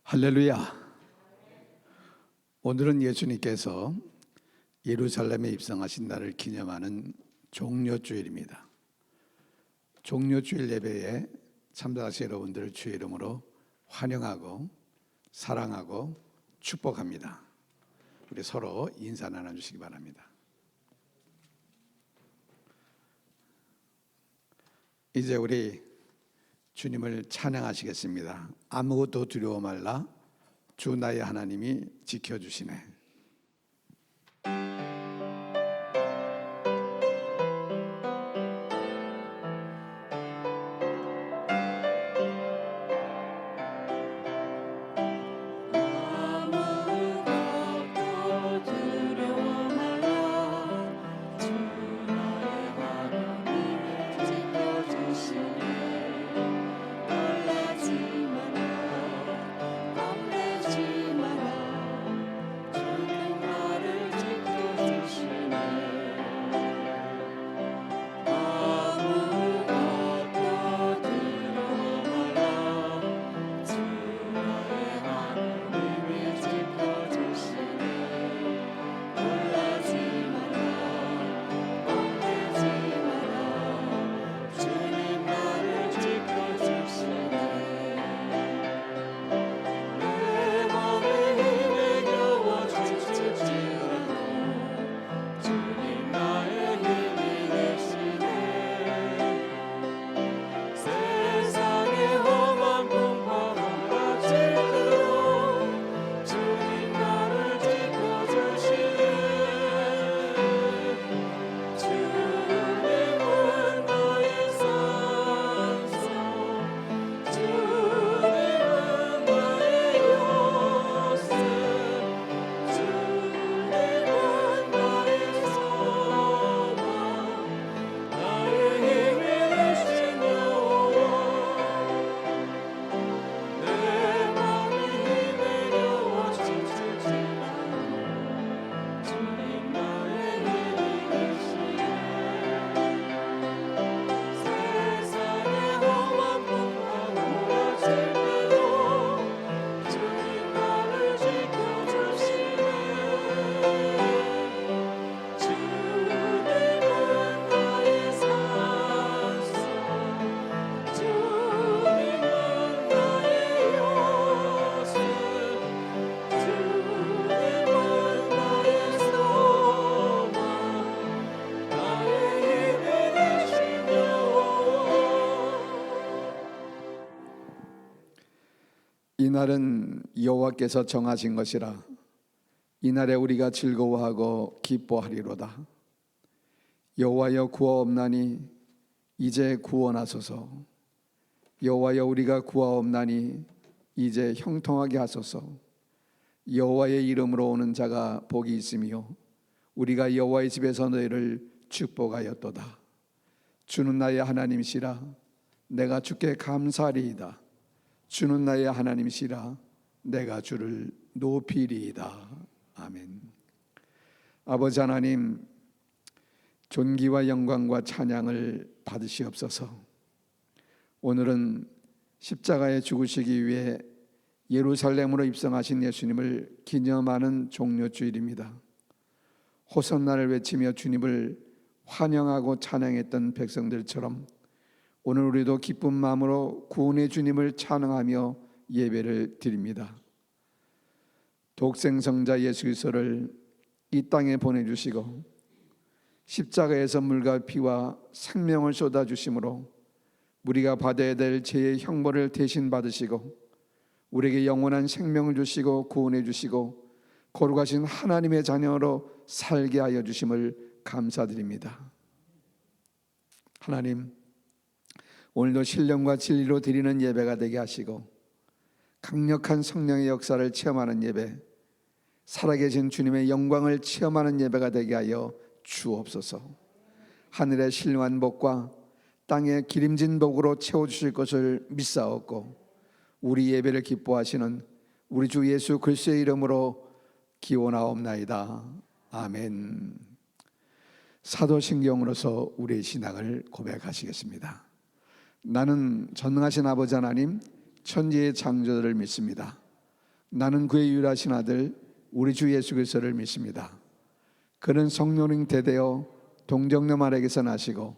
할렐루야. 오늘은 예수님께서 예루살렘에 입성하신 날을 기념하는 종려주일입니다. 종려주일 예배에 참석하신 여러분들을 주의 이름으로 환영하고 사랑하고 축복합니다. 우리 서로 인사 나눠주시기 바랍니다. 이제 우리 주님을 찬양하시겠습니다. 아무것도 두려워 말라, 주 나의 하나님이 지켜주시네. 이날은 여호와께서 정하신 것이라 이날에 우리가 즐거워하고 기뻐하리로다. 여호와여 구하옵나니 이제 구원하소서. 여호와여 우리가 구하옵나니 이제 형통하게 하소서. 여호와의 이름으로 오는 자가 복이 있으며 우리가 여호와의 집에서 너희를 축복하였도다. 주는 나의 하나님이시라 내가 주께 감사하리이다. 주는 나의 하나님이시라 내가 주를 높이리이다. 아멘. 아버지 하나님, 존귀와 영광과 찬양을 받으시옵소서. 오늘은 십자가에 죽으시기 위해 예루살렘으로 입성하신 예수님을 기념하는 종려주일입니다. 호산나를 외치며 주님을 환영하고 찬양했던 백성들처럼 오늘 우리도 기쁜 마음으로 구원의 주님을 찬양하며 예배를 드립니다. 독생성자 예수 그리스도를 이 땅에 보내주시고 십자가에서 물과 피와 생명을 쏟아주심으로 우리가 받아야 될 죄의 형벌을 대신 받으시고 우리에게 영원한 생명을 주시고 구원해 주시고 거룩하신 하나님의 자녀로 살게 하여 주심을 감사드립니다. 하나님, 오늘도 신령과 진리로 드리는 예배가 되게 하시고 강력한 성령의 역사를 체험하는 예배, 살아계신 주님의 영광을 체험하는 예배가 되게 하여 주옵소서. 하늘의 신령한 복과 땅의 기름진 복으로 채워주실 것을 믿사옵고 우리 예배를 기뻐하시는 우리 주 예수 그리스도의 이름으로 기원하옵나이다. 아멘. 사도신경으로서 우리의 신앙을 고백하시겠습니다. 나는 전능하신 아버지 하나님 천지의 창조를 믿습니다. 나는 그의 유일하신 아들 우리 주 예수 그리스도를 믿습니다. 그는 성령님 대되어 동정녀 마리아에게서 나시고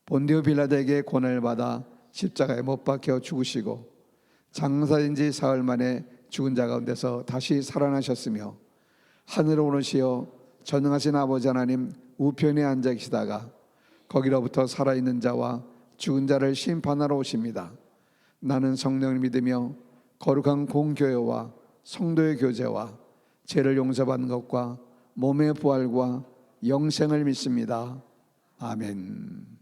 본디오 빌라도에게 고난을 받아 십자가에 못 박혀 죽으시고 장사된 지 사흘 만에 죽은 자 가운데서 다시 살아나셨으며 하늘로 오르시어 전능하신 아버지 하나님 우편에 앉아 계시다가 거기로부터 살아있는 자와 죽은 자를 심판하러 오십니다. 나는 성령을 믿으며 거룩한 공교회와 성도의 교제와 죄를 용서받는 것과 몸의 부활과 영생을 믿습니다. 아멘.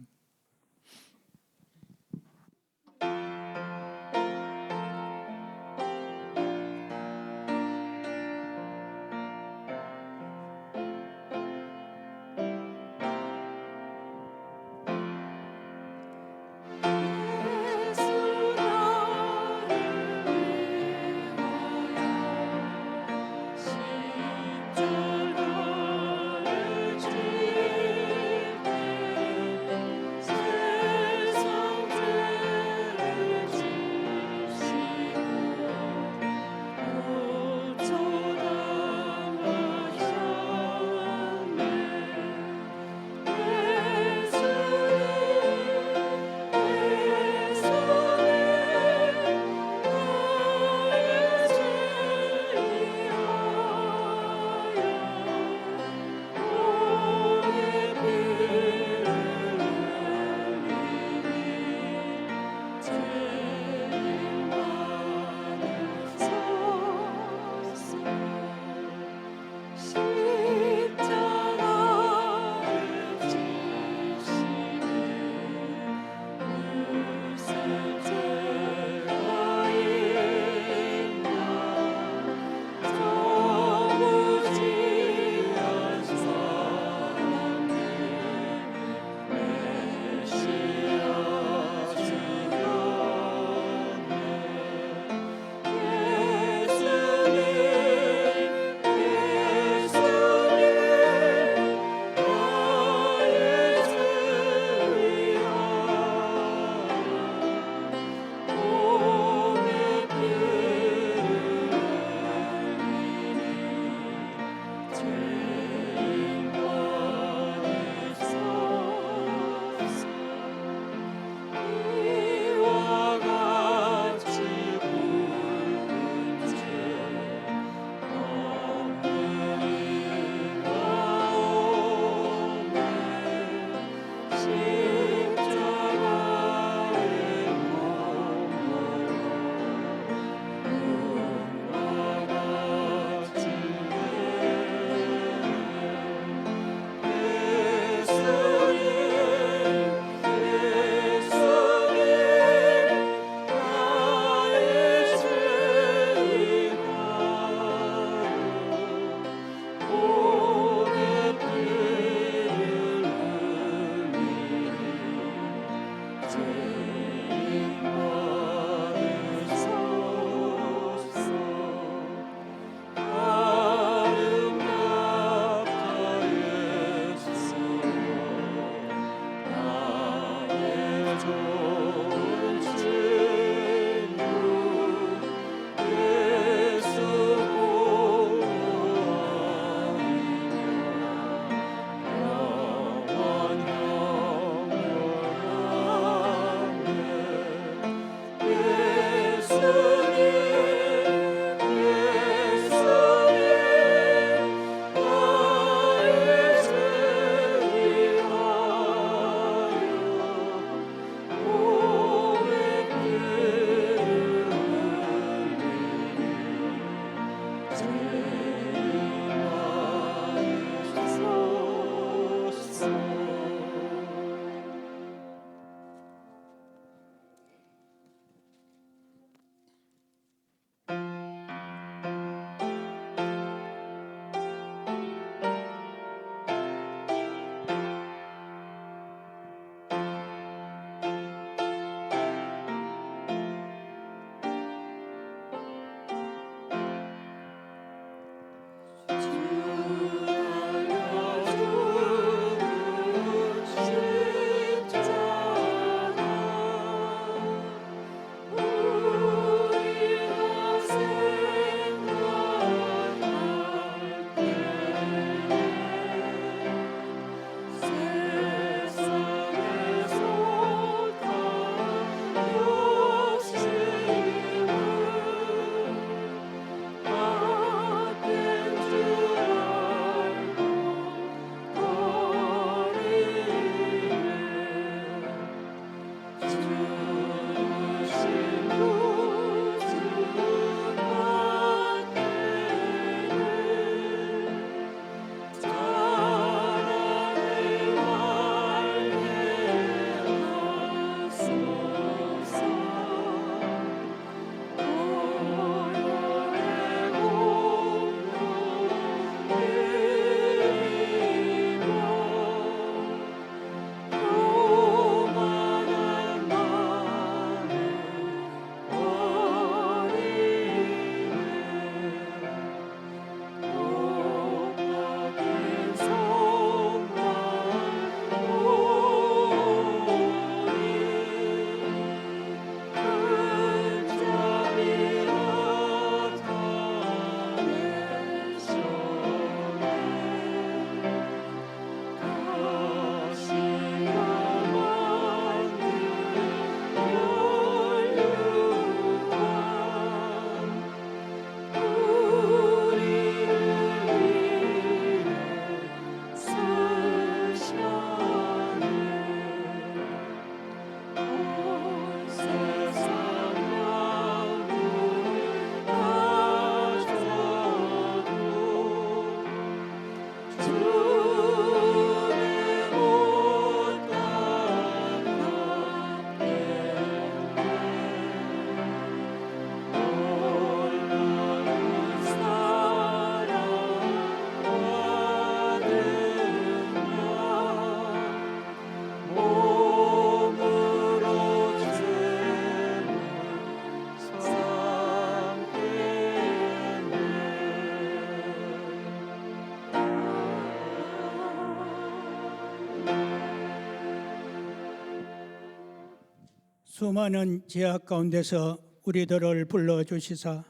수많은 제약 가운데서 우리들을 불러주시사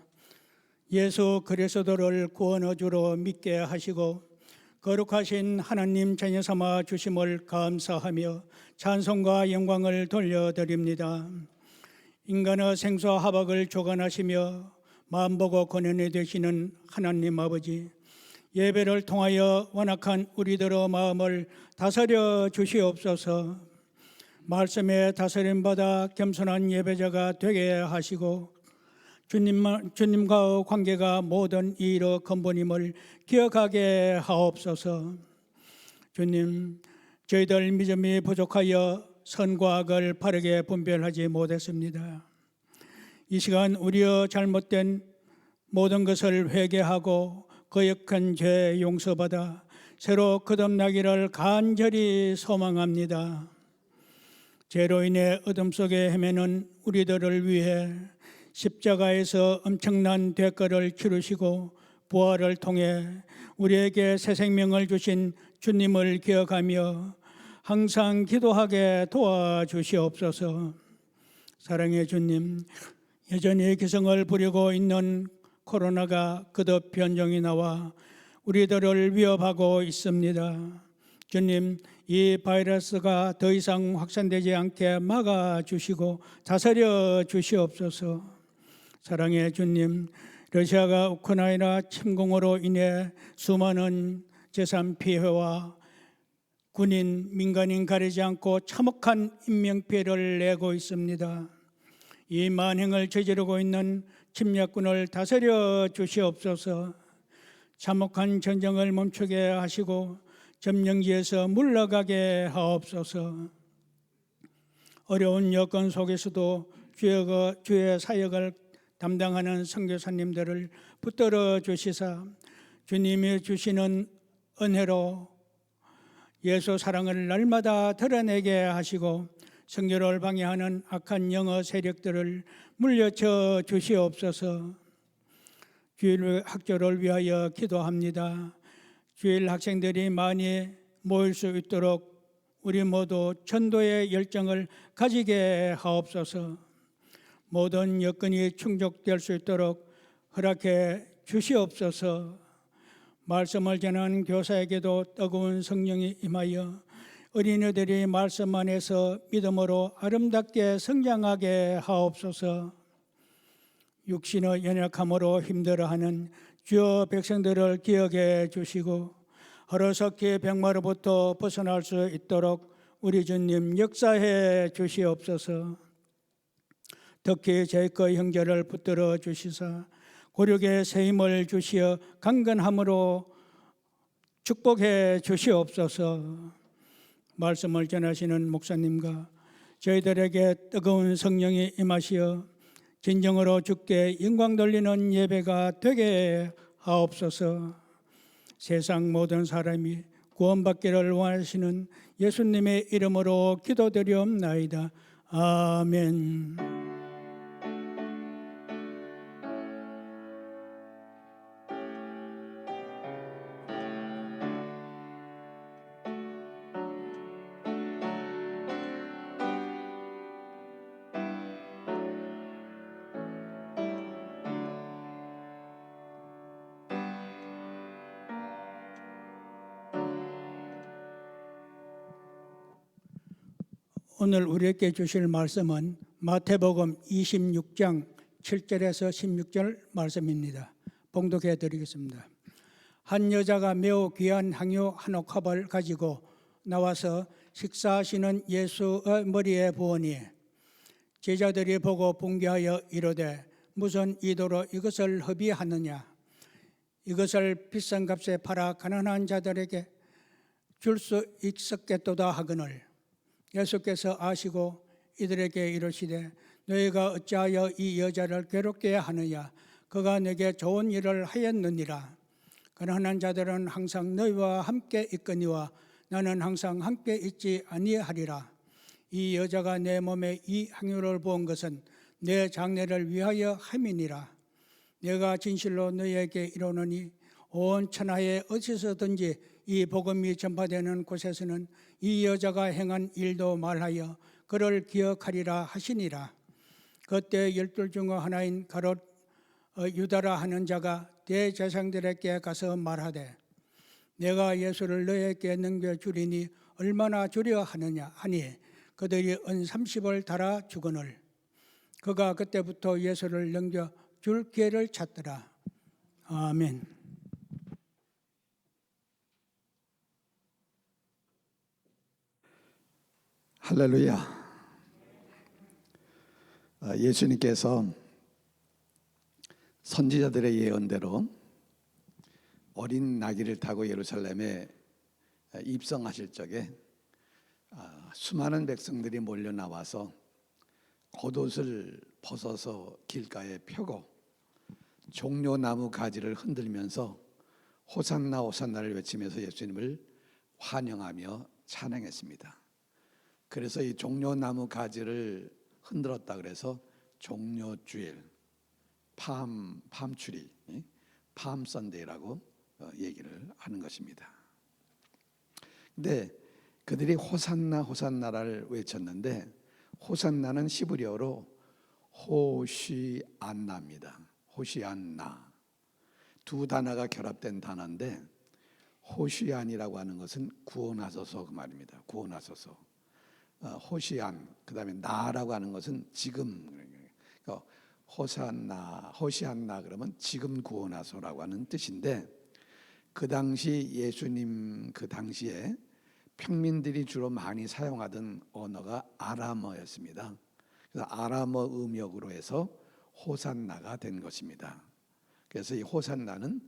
예수 그리스도를 구원주로 믿게 하시고 거룩하신 하나님 자녀 삼아 주심을 감사하며 찬송과 영광을 돌려드립니다. 인간의 생수와 화박을 조간하시며 마음보고 권한이 되시는 하나님 아버지, 예배를 통하여 완악한 우리들의 마음을 다스려 주시옵소서. 말씀에 다스림받아 겸손한 예배자가 되게 하시고 주님과의 관계가 모든 일의 근본임을 기억하게 하옵소서. 주님, 저희들 믿음이 부족하여 선과 악을 바르게 분별하지 못했습니다. 이 시간 우리의 잘못된 모든 것을 회개하고 거역한 죄 용서받아 새로 거듭나기를 간절히 소망합니다. 죄로 인해 어둠 속에 헤매는 우리들을 위해 십자가에서 엄청난 대가를 치르시고 부활을 통해 우리에게 새 생명을 주신 주님을 기억하며 항상 기도하게 도와주시옵소서. 사랑의 주님, 여전히 기승을 부리고 있는 코로나가 거듭 변종이 나와 우리들을 위협하고 있습니다. 주님, 이 바이러스가 더 이상 확산되지 않게 막아주시고 다스려 주시옵소서. 사랑의 주님, 러시아가 우크라이나 침공으로 인해 수많은 재산 피해와 군인, 민간인 가리지 않고 참혹한 인명피해를 내고 있습니다. 이 만행을 저지르고 있는 침략군을 다스려 주시옵소서. 참혹한 전쟁을 멈추게 하시고 점령지에서 물러가게 하옵소서. 어려운 여건 속에서도 주의 사역을 담당하는 선교사님들을 붙들어 주시사 주님이 주시는 은혜로 예수 사랑을 날마다 드러내게 하시고 선교를 방해하는 악한 영어 세력들을 물려쳐 주시옵소서. 주일 학교를 위하여 기도합니다. 주일 학생들이 많이 모일 수 있도록 우리 모두 전도의 열정을 가지게 하옵소서. 모든 여건이 충족될 수 있도록 허락해 주시옵소서. 말씀을 전하는 교사에게도 뜨거운 성령이 임하여 어린이들이 말씀 안에서 믿음으로 아름답게 성장하게 하옵소서. 육신의 연약함으로 힘들어하는 주여 백성들을 기억해 주시고 하루속히 병마로부터 벗어날 수 있도록 우리 주님 역사해 주시옵소서. 특히 제거 형제를 붙들어 주시사 고력의 새 힘을 주시어 강건함으로 축복해 주시옵소서. 말씀을 전하시는 목사님과 저희들에게 뜨거운 성령이 임하시어 진정으로 주께 영광 돌리는 예배가 되게 하옵소서. 세상 모든 사람이 구원받기를 원하시는 예수님의 이름으로 기도드리옵나이다. 아멘. 오늘 우리에게 주실 말씀은 마태복음 26장 7절에서 16절 말씀입니다. 봉독해 드리겠습니다. 한 여자가 매우 귀한 향유 한 옥합을 가지고 나와서 식사하시는 예수의 머리에 부으니 제자들이 보고 분개하여 이르되 무슨 의도로 이것을 허비하느냐. 이것을 비싼 값에 팔아 가난한 자들에게 줄 수 있었겠도다 하거늘 예수께서 아시고 이들에게 이르시되 너희가 어찌하여 이 여자를 괴롭게 하느냐. 그가 내게 좋은 일을 하였느니라. 가난한 자들은 항상 너희와 함께 있거니와 나는 항상 함께 있지 아니하리라. 이 여자가 내 몸에 이 향유를 부은 것은 내 장례를 위하여 함이니라. 내가 진실로 너희에게 이르노니 온 천하에 어디서든지 이 복음이 전파되는 곳에서는 이 여자가 행한 일도 말하여 그를 기억하리라 하시니라. 그때 열둘 중 하나인 가롯 유다라 하는 자가 대제사장들에게 가서 말하되 내가 예수를 너에게 넘겨주리니 얼마나 주려 하느냐 하니 그들이 은 30을 달아 주거늘 그가 그때부터 예수를 넘겨줄 기회를 찾더라. 아멘. 할렐루야. 예수님께서 선지자들의 예언대로 어린 나귀를 타고 예루살렘에 입성하실 적에 수많은 백성들이 몰려 나와서 겉옷을 벗어서 길가에 펴고 종려나무 가지를 흔들면서 호산나 호산나를 외치면서 예수님을 환영하며 찬양했습니다. 그래서 이 종려나무 가지를 흔들었다 그래서 종려주일, 팜추리, 팜 선데이라고 얘기를 하는 것입니다. 근데 그들이 호산나 호산나를 외쳤는데 호산나는 히브리어로 호시안나입니다. 호시안나. 두 단어가 결합된 단어인데 호시안이라고 하는 것은 구원하소서 그 말입니다. 구원하소서. 호시안, 그다음에 나라고 하는 것은 지금. 그러니까 호시안나 그러면 지금 구원하소라고 하는 뜻인데 그 당시 예수님 그 당시에 평민들이 주로 많이 사용하던 언어가 아람어였습니다. 그래서 아람어 음역으로 해서 호산나가 된 것입니다. 그래서 이 호산나는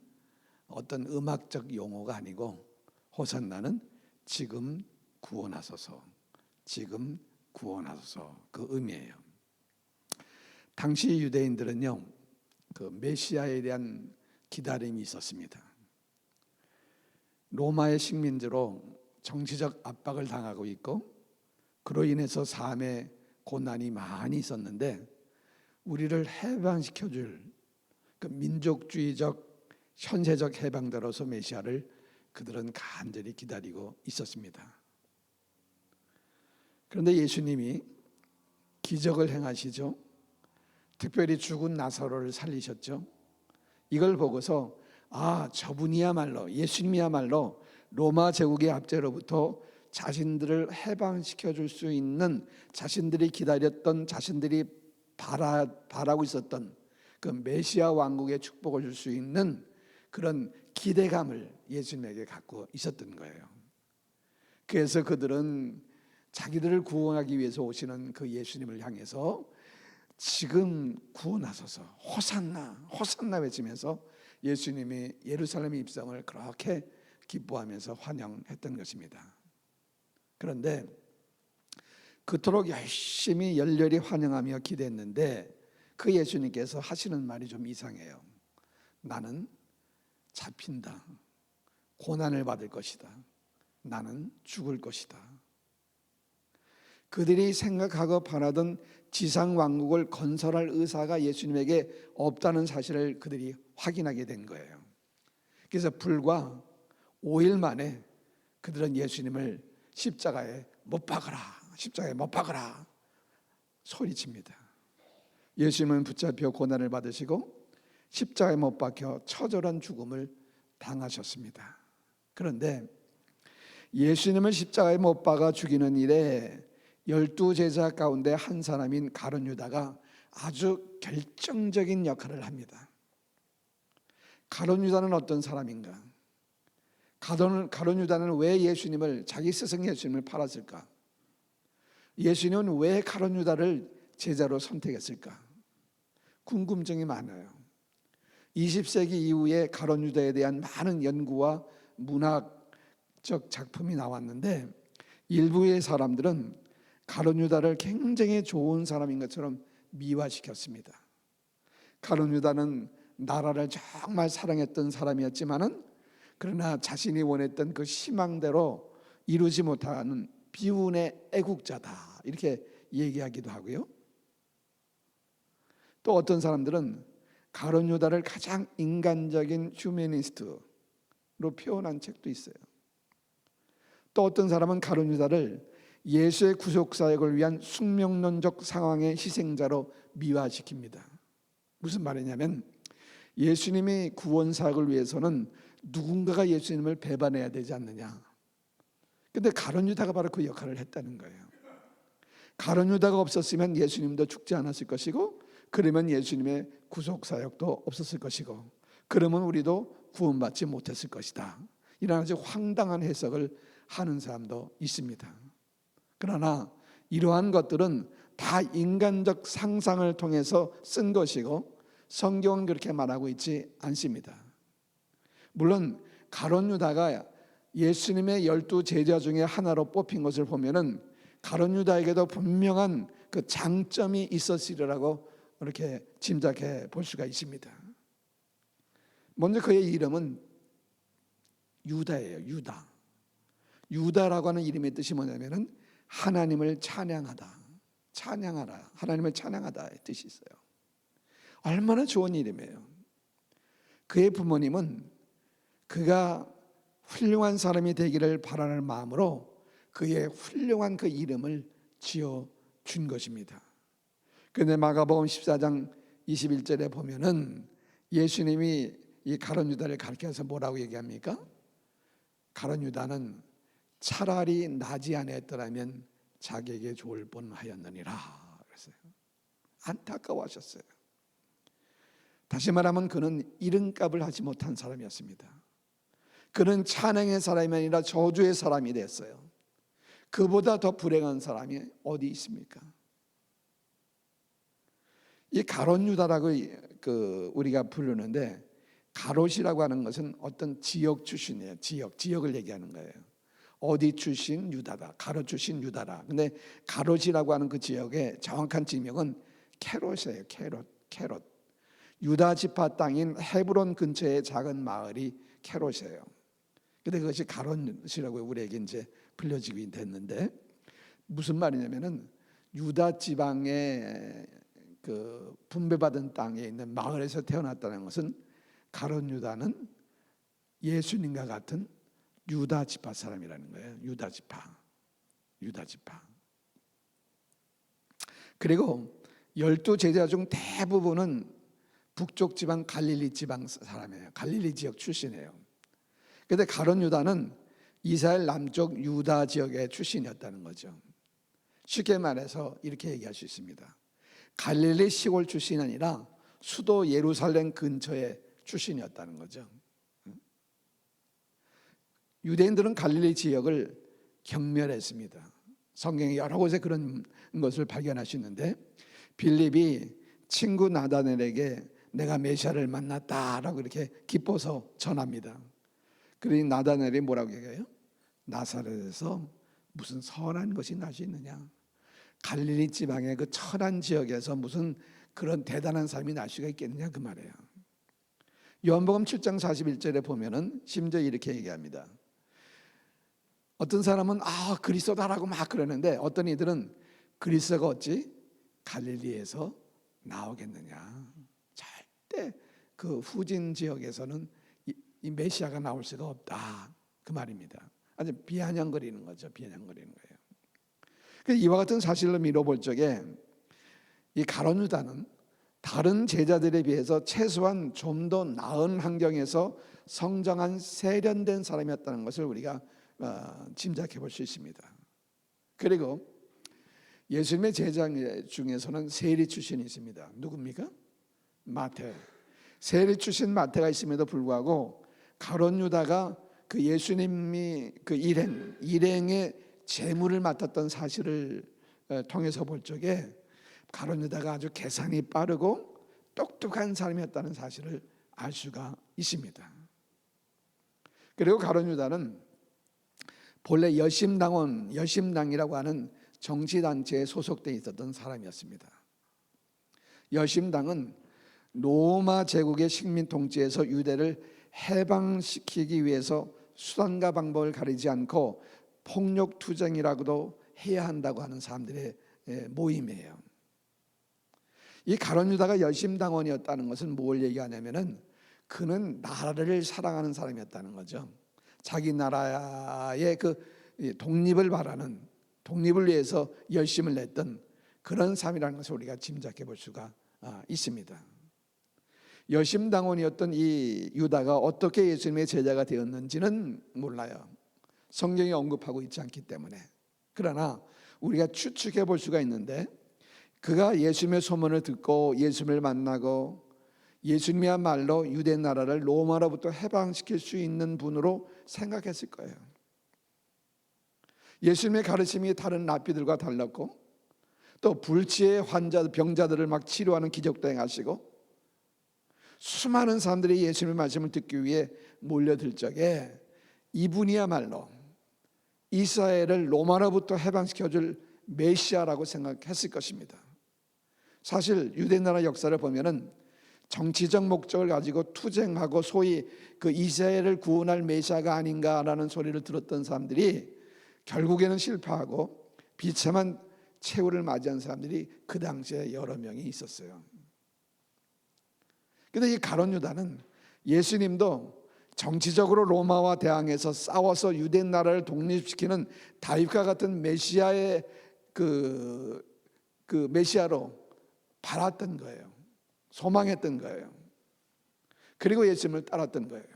어떤 음악적 용어가 아니고 호산나는 지금 구원하소서, 지금 구원하소서 그 의미예요. 당시 유대인들은요, 그 메시아에 대한 기다림이 있었습니다. 로마의 식민지로 정치적 압박을 당하고 있고 그로 인해서 삶의 고난이 많이 있었는데 우리를 해방시켜줄 그 민족주의적 현세적 해방자로서 메시아를 그들은 간절히 기다리고 있었습니다. 그런데 예수님이 기적을 행하시죠. 특별히 죽은 나사로를 살리셨죠. 이걸 보고서 저분이야말로 예수님이야말로 로마 제국의 압제로부터 자신들을 해방시켜 줄 수 있는 자신들이 기다렸던 자신들이 바라고 있었던 그 메시아 왕국의 축복을 줄 수 있는 그런 기대감을 예수님에게 갖고 있었던 거예요. 그래서 그들은 자기들을 구원하기 위해서 오시는 그 예수님을 향해서 지금 구원하소서 호산나 호산나 외치면서 예수님이 예루살렘 입성을 그렇게 기뻐하면서 환영했던 것입니다. 그런데 그토록 열심히 열렬히 환영하며 기대했는데 그 예수님께서 하시는 말이 좀 이상해요. 나는 잡힌다. 고난을 받을 것이다. 나는 죽을 것이다. 그들이 생각하고 바라던 지상 왕국을 건설할 의사가 예수님에게 없다는 사실을 그들이 확인하게 된 거예요. 그래서 불과 5일 만에 그들은 예수님을 십자가에 못 박아라, 십자가에 못 박아라 소리칩니다. 예수님은 붙잡혀 고난을 받으시고 십자가에 못 박혀 처절한 죽음을 당하셨습니다. 그런데 예수님을 십자가에 못 박아 죽이는 일에 12제자 가운데 한 사람인 가룟 유다가 아주 결정적인 역할을 합니다. 가룟 유다는 어떤 사람인가? 가룟 유다는 왜 예수님을 자기 스승 예수님을 팔았을까? 예수님은 왜 가룟 유다를 제자로 선택했을까? 궁금증이 많아요. 20세기 이후에 가룟 유다에 대한 많은 연구와 문학적 작품이 나왔는데 일부의 사람들은 가룟 유다를 굉장히 좋은 사람인 것처럼 미화시켰습니다. 가룟 유다는 나라를 정말 사랑했던 사람이었지만은 그러나 자신이 원했던 그 희망대로 이루지 못하는 비운의 애국자다 이렇게 얘기하기도 하고요. 또 어떤 사람들은 가룟 유다를 가장 인간적인 휴머니스트로 표현한 책도 있어요. 또 어떤 사람은 가룟 유다를 예수의 구속 사역을 위한 숙명론적 상황의 희생자로 미화시킵니다. 무슨 말이냐면 예수님의 구원 사역을 위해서는 누군가가 예수님을 배반해야 되지 않느냐. 근데 가룟 유다가 바로 그 역할을 했다는 거예요. 가룟 유다가 없었으면 예수님도 죽지 않았을 것이고, 그러면 예수님의 구속 사역도 없었을 것이고, 그러면 우리도 구원받지 못했을 것이다. 이런 아주 황당한 해석을 하는 사람도 있습니다. 그러나 이러한 것들은 다 인간적 상상을 통해서 쓴 것이고 성경은 그렇게 말하고 있지 않습니다. 물론 가룟 유다가 예수님의 12 제자 중에 하나로 뽑힌 것을 보면은 가룟 유다에게도 분명한 그 장점이 있었으리라고 이렇게 짐작해 볼 수가 있습니다. 먼저 그의 이름은 유다예요. 유다. 유다라고 하는 이름의 뜻이 뭐냐면은 하나님을 찬양하다, 찬양하라, 하나님을 찬양하다의 뜻이 있어요. 얼마나 좋은 이름이에요. 그의 부모님은 그가 훌륭한 사람이 되기를 바라는 마음으로 그의 훌륭한 그 이름을 지어 준 것입니다. 그런데 마가복음 14장 21절에 보면은 예수님이 이 가룟 유다를 가르쳐서 뭐라고 얘기합니까? 가룟 유다는 차라리 나지 아니했더라면 자기에게 좋을 뻔하였느니라 그랬어요. 안타까워하셨어요. 다시 말하면 그는 이름값을 하지 못한 사람이었습니다. 그는 찬양의 사람이 아니라 저주의 사람이 됐어요. 그보다 더 불행한 사람이 어디 있습니까? 이 가롯 유다라고 우리가 부르는데, 가롯이라고 하는 것은 어떤 지역 출신이에요. 지역을 얘기하는 거예요. 어디 출신 유다다, 가롯 출신 유다다. 근데 가롯이라고 하는 그 지역의 정확한 지명은 캐롯이에요. 캐롯. 유다 지파 땅인 헤브론 근처의 작은 마을이 캐롯이에요. 근데 그것이 가롯이라고 우리에게 이제 불려지게 됐는데, 무슨 말이냐면은 유다 지방의 그 분배받은 땅에 있는 마을에서 태어났다는 것은 가롯 유다는 예수님과 같은 유다 지파 사람이라는 거예요. 유다 지파. 그리고 12 제자 중 대부분은 북쪽 지방 갈릴리 지방 사람이에요. 갈릴리 지역 출신이에요. 그런데 가롯 유다는 이스라엘 남쪽 유다 지역의 출신이었다는 거죠. 쉽게 말해서 이렇게 얘기할 수 있습니다. 갈릴리 시골 출신이 아니라 수도 예루살렘 근처의 출신이었다는 거죠. 유대인들은 갈릴리 지역을 경멸했습니다. 성경에 여러 곳에 그런 것을 발견할 수 있는데, 빌립이 친구 나다넬에게 내가 메시아를 만났다라고 이렇게 기뻐서 전합니다. 그러니 나다넬이 뭐라고 얘기해요? 나사렛에서 무슨 선한 것이 날 수 있느냐? 갈릴리 지방의 그 천한 지역에서 무슨 그런 대단한 사람이 날 수가 있겠느냐 그 말이에요. 요한복음 7장 41절에 보면은 심지어 이렇게 얘기합니다. 어떤 사람은 그리스도다라고 막 그러는데, 어떤 이들은 그리스도가 어찌 갈릴리에서 나오겠느냐? 절대 그 후진 지역에서는 이 메시아가 나올 수가 없다 그 말입니다. 아주 비아냥거리는 거죠. 비아냥거리는 거예요. 이와 같은 사실을 미뤄볼 적에 이 가롯 유다는 다른 제자들에 비해서 최소한 좀 더 나은 환경에서 성장한 세련된 사람이었다는 것을 우리가 짐작해 볼 수 있습니다. 그리고 예수님의 제자 중에서는 세리 출신이 있습니다. 누굽니까? 마태. 세리 출신 마태가 있음에도 불구하고 가롯 유다가 그 예수님이 그 일행의 재물을 맡았던 사실을 통해서 볼 적에 가롯 유다가 아주 계산이 빠르고 똑똑한 사람이었다는 사실을 알 수가 있습니다. 그리고 가롯 유다는 본래 여심당이라고 하는 정치단체에 소속되어 있었던 사람이었습니다. 여심당은 로마 제국의 식민 통치에서 유대를 해방시키기 위해서 수단과 방법을 가리지 않고 폭력투쟁이라고도 해야 한다고 하는 사람들의 모임이에요. 이 가롯 유다가 여심당원이었다는 것은 뭘 얘기하냐면은 그는 나라를 사랑하는 사람이었다는 거죠. 자기 나라의 그 독립을 바라는 독립을 위해서 열심을 냈던 그런 삶이라는 것을 우리가 짐작해 볼 수가 있습니다. 열심당원이었던 이 유다가 어떻게 예수님의 제자가 되었는지는 몰라요. 성경이 언급하고 있지 않기 때문에. 그러나 우리가 추측해 볼 수가 있는데, 그가 예수님의 소문을 듣고 예수님을 만나고 예수님이야말로 유대 나라를 로마로부터 해방시킬 수 있는 분으로 생각했을 거예요. 예수님의 가르침이 다른 랍비들과 달랐고, 또 불치의 병자들을 막 치료하는 기적도 행하시고, 수많은 사람들이 예수님의 말씀을 듣기 위해 몰려들 적에 이분이야말로 이스라엘을 로마로부터 해방시켜줄 메시아라고 생각했을 것입니다. 사실 유대 나라 역사를 보면은 정치적 목적을 가지고 투쟁하고 소위 그 이스라엘을 구원할 메시아가 아닌가라는 소리를 들었던 사람들이 결국에는 실패하고 비참한 최후를 맞이한 사람들이 그 당시에 여러 명이 있었어요. 그런데 이 가룟 유다는 예수님도 정치적으로 로마와 대항해서 싸워서 유대 나라를 독립시키는 다윗과 같은 메시아의 그 메시아로 바랐던 거예요. 소망했던 거예요. 그리고 예수님을 따랐던 거예요.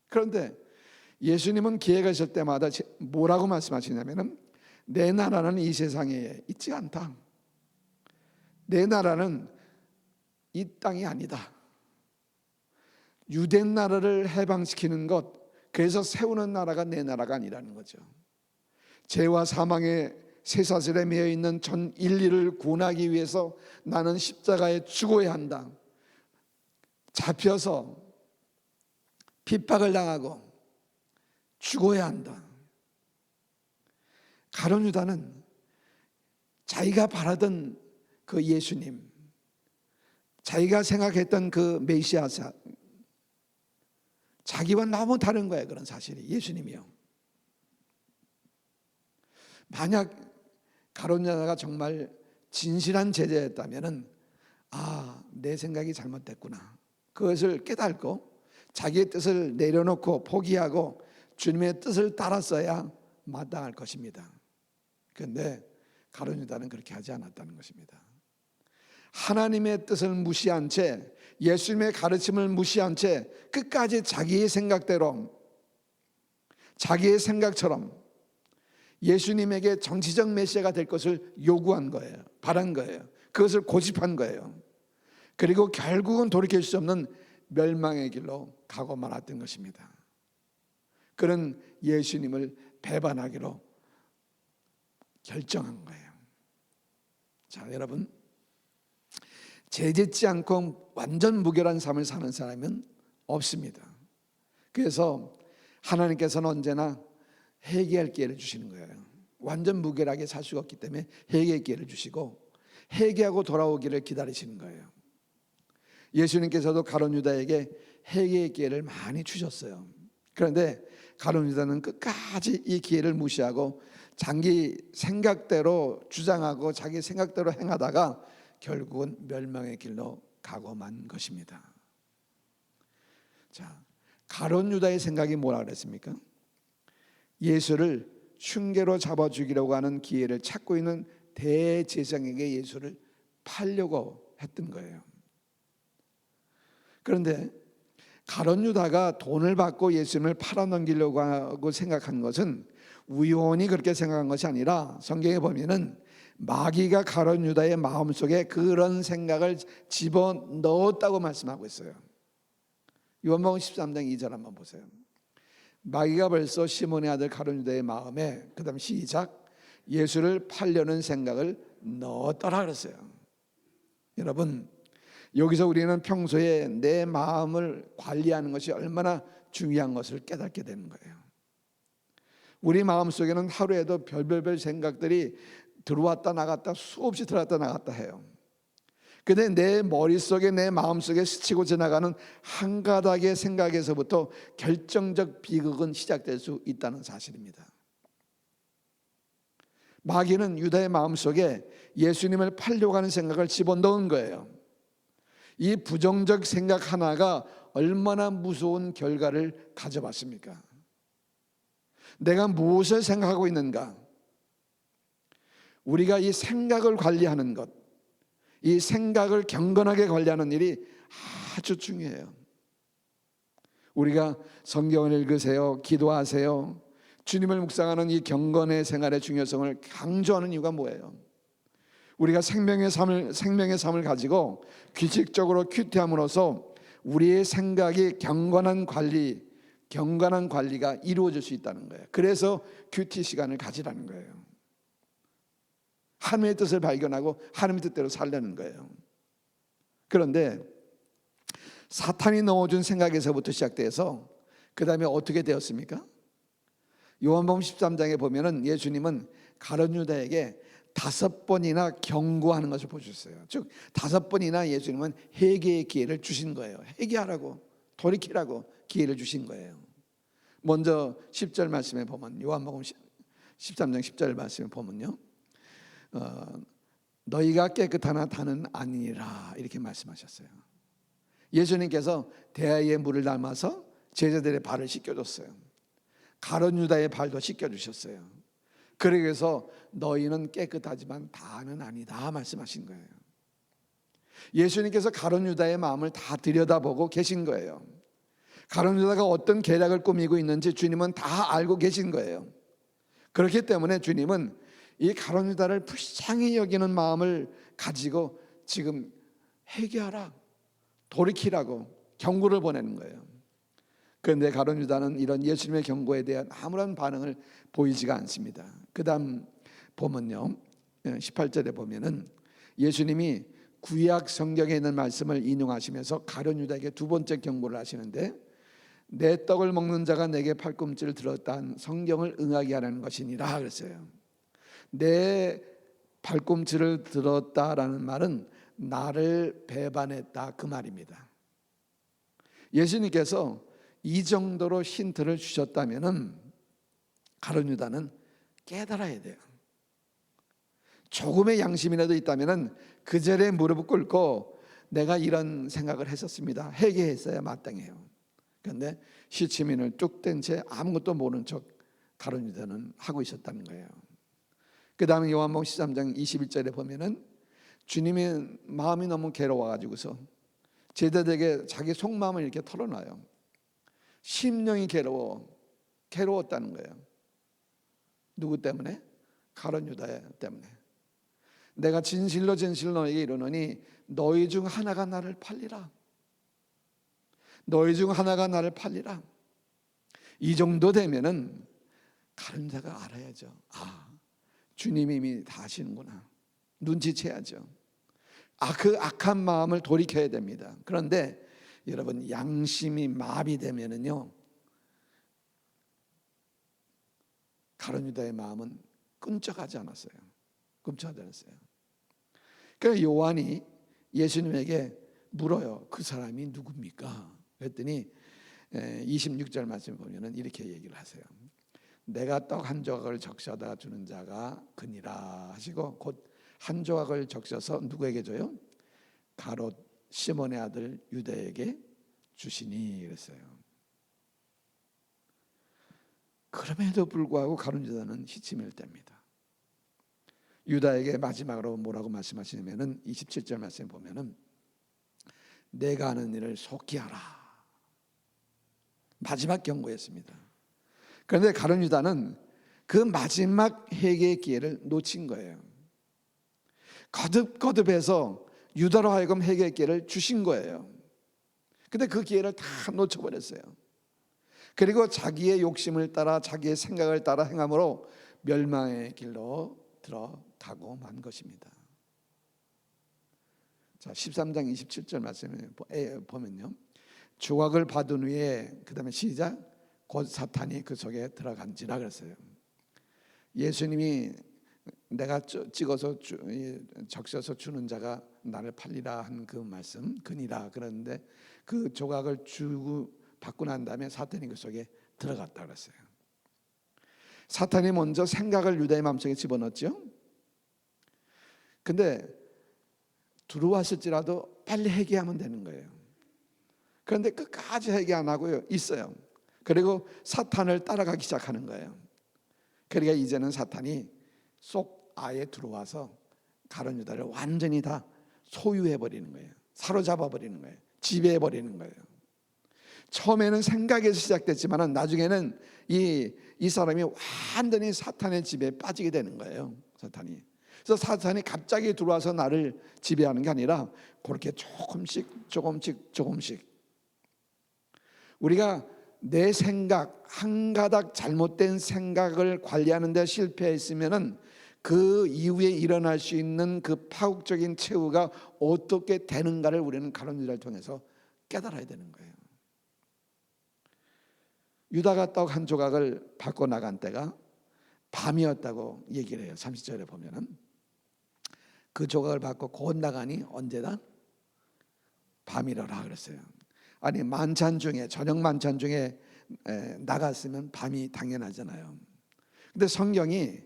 그런데 예수님은 기회가 있을 때마다 뭐라고 말씀하시냐면은, 내 나라는 이 세상에 있지 않다. 내 나라는 이 땅이 아니다. 유대 나라를 해방시키는 것, 그래서 세우는 나라가 내 나라가 아니라는 거죠. 죄와 사망의 쇠사슬에 매여 있는 전 인류를 구원하기 위해서 나는 십자가에 죽어야 한다. 잡혀서 핍박을 당하고 죽어야 한다. 가룟 유다는 자기가 바라던 그 예수님, 자기가 생각했던 그 메시아사, 자기와 너무 다른 거예요. 그런 사실이, 예수님이요. 만약 가룟 유다가 정말 진실한 제자였다면은, 내 생각이 잘못됐구나, 그것을 깨닫고 자기의 뜻을 내려놓고 포기하고 주님의 뜻을 따랐어야 마땅할 것입니다. 그런데 가룟 유다는 그렇게 하지 않았다는 것입니다. 하나님의 뜻을 무시한 채, 예수님의 가르침을 무시한 채 끝까지 자기의 생각대로, 자기의 생각처럼 예수님에게 정치적 메시아가 될 것을 요구한 거예요. 바란 거예요. 그것을 고집한 거예요. 그리고 결국은 돌이킬 수 없는 멸망의 길로 가고 말았던 것입니다. 그는 예수님을 배반하기로 결정한 거예요. 자, 여러분, 죄짓지 않고 완전 무결한 삶을 사는 사람은 없습니다. 그래서 하나님께서는 언제나 회개할 기회를 주시는 거예요. 완전 무결하게 살 수가 없기 때문에 회개의 기회를 주시고 회개하고 돌아오기를 기다리시는 거예요. 예수님께서도 가룟 유다에게 회개의 기회를 많이 주셨어요. 그런데 가룟 유다는 끝까지 이 기회를 무시하고 자기 생각대로 주장하고 자기 생각대로 행하다가 결국은 멸망의 길로 가고 만 것입니다. 자, 가룟 유다의 생각이 뭐라 그랬습니까? 예수를 흉계로 잡아 죽이려고 하는 기회를 찾고 있는 대제사장에게 예수를 팔려고 했던 거예요. 그런데 가룟 유다가 돈을 받고 예수님을 팔아넘기려고 하고 생각한 것은 우연히 그렇게 생각한 것이 아니라, 성경에 보면은 마귀가 가룟 유다의 마음속에 그런 생각을 집어넣었다고 말씀하고 있어요. 요한복음 13장 2절 한번 보세요. 마귀가 벌써 시몬의 아들 가룟 유다의 마음에, 그 다음 시작, 예수를 팔려는 생각을 넣었더라 그랬어요. 여러분, 여기서 우리는 평소에 내 마음을 관리하는 것이 얼마나 중요한 것을 깨닫게 되는 거예요. 우리 마음속에는 하루에도 별별별 생각들이 들어왔다 나갔다, 수없이 들어왔다 나갔다 해요. 근데 내 머릿속에, 내 마음속에 스치고 지나가는 한 가닥의 생각에서부터 결정적 비극은 시작될 수 있다는 사실입니다. 마귀는 유다의 마음속에 예수님을 팔려고 하는 생각을 집어넣은 거예요. 이 부정적 생각 하나가 얼마나 무서운 결과를 가져왔습니까? 내가 무엇을 생각하고 있는가? 우리가 이 생각을 관리하는 것, 이 생각을 경건하게 관리하는 일이 아주 중요해요. 우리가 성경을 읽으세요, 기도하세요, 주님을 묵상하는 이 경건의 생활의 중요성을 강조하는 이유가 뭐예요? 우리가 생명의 삶을 가지고 규칙적으로 큐티함으로써 우리의 생각이 경건한 관리가 이루어질 수 있다는 거예요. 그래서 큐티 시간을 가지라는 거예요. 하나님의 뜻을 발견하고 하나님의 뜻대로 살려는 거예요. 그런데 사탄이 넣어준 생각에서부터 시작돼서 그 다음에 어떻게 되었습니까? 요한복음 13장에 보면은 예수님은 가룟 유다에게 5번이나 경고하는 것을 보셨어요. 즉 5번이나 예수님은 회개의 기회를 주신 거예요. 회개하라고, 돌이키라고 기회를 주신 거예요. 먼저 10절 말씀에 보면, 요한복음 13장 10절 말씀에 보면요, 너희가 깨끗하나 다는 아니니라 이렇게 말씀하셨어요. 예수님께서 대야의 물을 담아서 제자들의 발을 씻겨줬어요. 가룟 유다의 발도 씻겨주셨어요. 그래서 너희는 깨끗하지만 다는 아니다 말씀하신 거예요. 예수님께서 가룟 유다의 마음을 다 들여다보고 계신 거예요. 가룟 유다가 어떤 계략을 꾸미고 있는지 주님은 다 알고 계신 거예요. 그렇기 때문에 주님은 이 가룟 유다를 불쌍히 여기는 마음을 가지고 지금 회개하라, 돌이키라고 경고를 보내는 거예요. 그런데 가룟 유다는 이런 예수님의 경고에 대한 아무런 반응을 보이지가 않습니다. 그 다음 보면요, 18절에 보면은 예수님이 구약 성경에 있는 말씀을 인용하시면서 가룟 유다에게 두 번째 경고를 하시는데, 내 떡을 먹는 자가 내게 팔꿈치를 들었다 한 성경을 응하게 하라는 것이니라 그랬어요. 내 발꿈치를 들었다라는 말은 나를 배반했다 그 말입니다. 예수님께서 이 정도로 힌트를 주셨다면은 가룟 유다는 깨달아야 돼요. 조금의 양심이라도 있다면은 그 자리에 무릎을 꿇고 내가 이런 생각을 했었습니다, 회개했어야 마땅해요. 그런데 시치민을 뚝 뗀 채 아무것도 모르는 척 가룟 유다는 하고 있었다는 거예요. 그 다음에 요한복음 13장 21절에 보면은 주님의 마음이 너무 괴로워가지고서 제자들에게 자기 속마음을 이렇게 털어놔요. 심령이 괴로웠다는 거예요. 누구 때문에? 가룟 유다 때문에. 내가 진실로 너에게 이르노니 너희 중 하나가 나를 팔리라. 너희 중 하나가 나를 팔리라. 이 정도 되면은 가룟 유다가 알아야죠. 주님이 이미 다 아시는구나. 눈치채야죠. 그 악한 마음을 돌이켜야 됩니다. 그런데 여러분, 양심이 마비되면은요, 가룟 유다의 마음은 끈적하지 않았어요. 그래서 요한이 예수님에게 물어요. 그 사람이 누굽니까? 그랬더니 26절 말씀 보면은 이렇게 얘기를 하세요. 내가 떡 한 조각을 적셔다 주는 자가 그니라 하시고, 곧 한 조각을 적셔서 누구에게 줘요? 가롯 시몬의 아들 유다에게 주시니 그랬어요. 그럼에도 불구하고 가룟 유다는 시치미를 뗍니다. 유다에게 마지막으로 뭐라고 말씀하시냐면은 27절 말씀에 보면은 내가 하는 일을 속히 하라. 마지막 경고였습니다. 그런데 가룟 유다는 그 마지막 회개의 기회를 놓친 거예요. 거듭거듭해서 유다로 하여금 회개의 기회를 주신 거예요. 근데 그 기회를 다 놓쳐버렸어요. 그리고 자기의 욕심을 따라 자기의 생각을 따라 행함으로 멸망의 길로 들어가고 만 것입니다. 자, 13장 27절 말씀에 보면요, 조각을 받은 후에 그 다음에 시작, 곧 사탄이 그 속에 들어간지라 그랬어요. 예수님이 내가 찍어서 적셔서 주는 자가 나를 팔리라 한 그 말씀, 그니라 그러는데 그 조각을 받고 난 다음에 사탄이 그 속에 들어갔다 그랬어요. 사탄이 먼저 생각을 유다의 마음속에 집어넣었죠. 근데 들어왔을지라도 빨리 회개하면 되는 거예요. 그런데 끝까지 회개 안 하고 있어요. 그리고 사탄을 따라가기 시작하는 거예요. 그러니까 이제는 사탄이 쏙 아예 들어와서 가룟 유다를 완전히 다 소유해 버리는 거예요. 사로잡아 버리는 거예요. 지배해 버리는 거예요. 처음에는 생각에서 시작됐지만 나중에는 이 사람이 완전히 사탄의 지배에 빠지게 되는 거예요. 사탄이. 그래서 사탄이 갑자기 들어와서 나를 지배하는 게 아니라 그렇게 조금씩 우리가 내 생각, 한 가닥 잘못된 생각을 관리하는 데 실패했으면은 그 이후에 일어날 수 있는 그 파국적인 최후가 어떻게 되는가를 우리는 가룟 유다를 통해서 깨달아야 되는 거예요. 유다가 떡 한 조각을 받고 나간 때가 밤이었다고 얘기를 해요. 30절에 보면은 그 조각을 받고 곧 나가니 언제다? 밤이라라 그랬어요. 아니 만찬 중에, 저녁 만찬 중에 나갔으면 밤이 당연하잖아요. 근데 성경이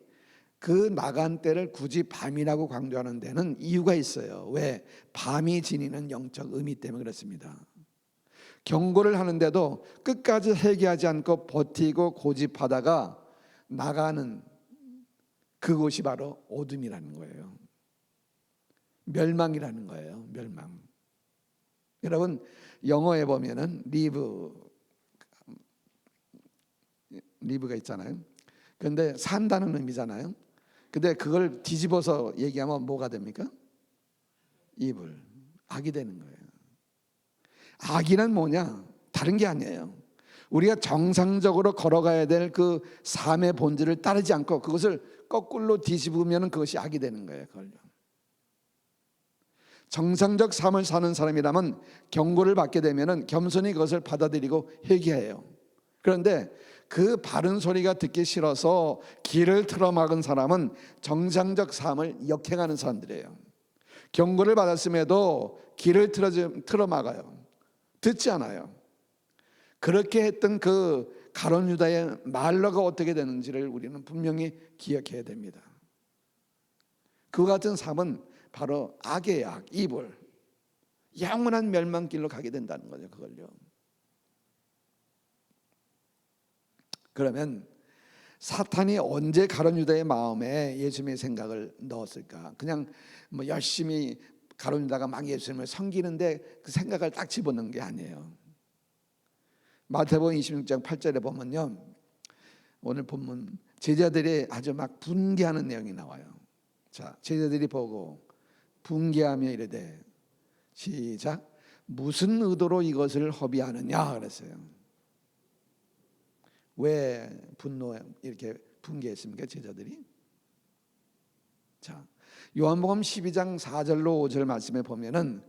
그 나간 때를 굳이 밤이라고 강조하는 데는 이유가 있어요. 왜? 밤이 지니는 영적 의미 때문에 그렇습니다. 경고를 하는데도 끝까지 회개하지 않고 버티고 고집하다가 나가는 그곳이 바로 어둠이라는 거예요. 멸망이라는 거예요. 멸망. 여러분 영어에 보면은 리브가 있잖아요. 그런데 산다는 의미잖아요. 근데 그걸 뒤집어서 얘기하면 뭐가 됩니까? 이불, 악이 되는 거예요. 악이는 뭐냐? 다른 게 아니에요. 우리가 정상적으로 걸어가야 될 그 삶의 본질을 따르지 않고 그것을 거꾸로 뒤집으면 그것이 악이 되는 거예요. 그걸요. 정상적 삶을 사는 사람이라면 경고를 받게 되면 겸손히 그것을 받아들이고 회개해요. 그런데 그 바른 소리가 듣기 싫어서 길을 틀어막은 사람은 정상적 삶을 역행하는 사람들이에요. 경고를 받았음에도 길을 틀어막아요. 듣지 않아요. 그렇게 했던 그 가룟 유다의 말로가 어떻게 되는지를 우리는 분명히 기억해야 됩니다. 그 같은 삶은 바로 악의 악, 이불, 영원한 멸망길로 가게 된다는 거죠. 그걸요. 그러면 사탄이 언제 가룟 유다의 마음에 예수님의 생각을 넣었을까? 그냥 뭐 열심히 가룟 유다가 막 예수님을 섬기는데 그 생각을 딱 집어넣은 게 아니에요. 마태복음 26장 8절에 보면요, 오늘 본문 제자들이 아주 막 분개하는 내용이 나와요. 자, 제자들이 보고 분개하며 이르되, 시작, 무슨 의도로 이것을 허비하느냐 그랬어요. 왜 이렇게 분개했습니까, 제자들이? 자, 요한복음 12장 4절로 5절 말씀에 보면은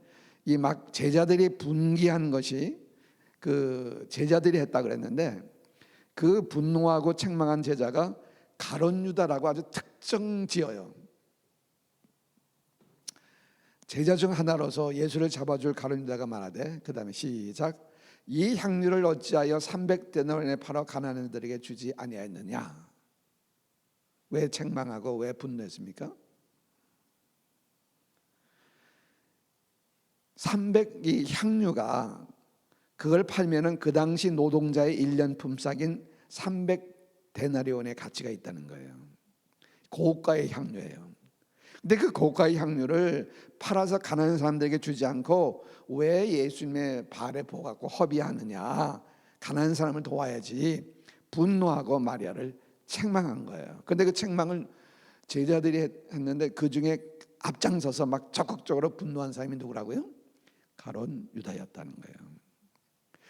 이 막 제자들이 분개한 것이 그 제자들이 했다 그랬는데 그 분노하고 책망한 제자가 가룟 유다라고 아주 특정 지어요. 제자 중 하나로서 예수를 잡아줄 가룟 유다가 말하되, 그 다음에 시작, 이 향유를 어찌하여 300데나리온에 팔아 가난한들에게 주지 아니하였느냐? 왜 책망하고 왜 분노했습니까? 300이 향유가 그걸 팔면은 그 당시 노동자의 1년 품삯인 300데나리온의 가치가 있다는 거예요. 고가의 향유예요. 근데 그 고가의 향유를 팔아서 가난한 사람들에게 주지 않고 왜 예수님의 발에 보갖고 허비하느냐? 가난한 사람을 도와야지. 분노하고 마리아를 책망한 거예요. 근데 그 책망을 제자들이 했는데 그 중에 앞장서서 막 적극적으로 분노한 사람이 누구라고요? 가룟 유다였다는 거예요.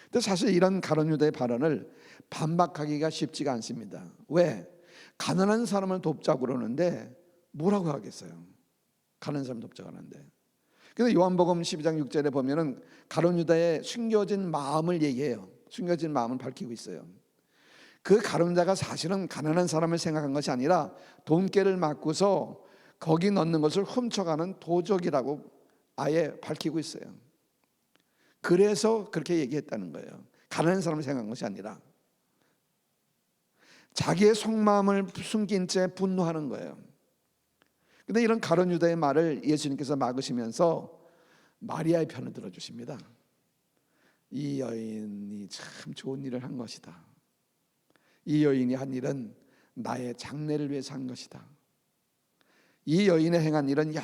근데 사실 이런 가룟 유다의 발언을 반박하기가 쉽지가 않습니다. 왜? 가난한 사람을 돕자고 그러는데 뭐라고 하겠어요? 가난한 사람 돕자고 하는데. 근데 요한복음 12장 6절에 보면은 가룟 유다의 숨겨진 마음을 얘기해요. 숨겨진 마음을 밝히고 있어요. 그 가룟 유다가 사실은 가난한 사람을 생각한 것이 아니라 돈깨를 맞고서 거기 넣는 것을 훔쳐가는 도적이라고 아예 밝히고 있어요. 그래서 그렇게 얘기했다는 거예요. 가난한 사람을 생각한 것이 아니라 자기의 속마음을 숨긴 채 분노하는 거예요. 근데 이런 가룟 유다의 말을 예수님께서 막으시면서 마리아의 편을 들어주십니다. 이 여인이 참 좋은 일을 한 것이다. 이 여인이 한 일은 나의 장래를 위해서 한 것이다. 이 여인의 행한 일은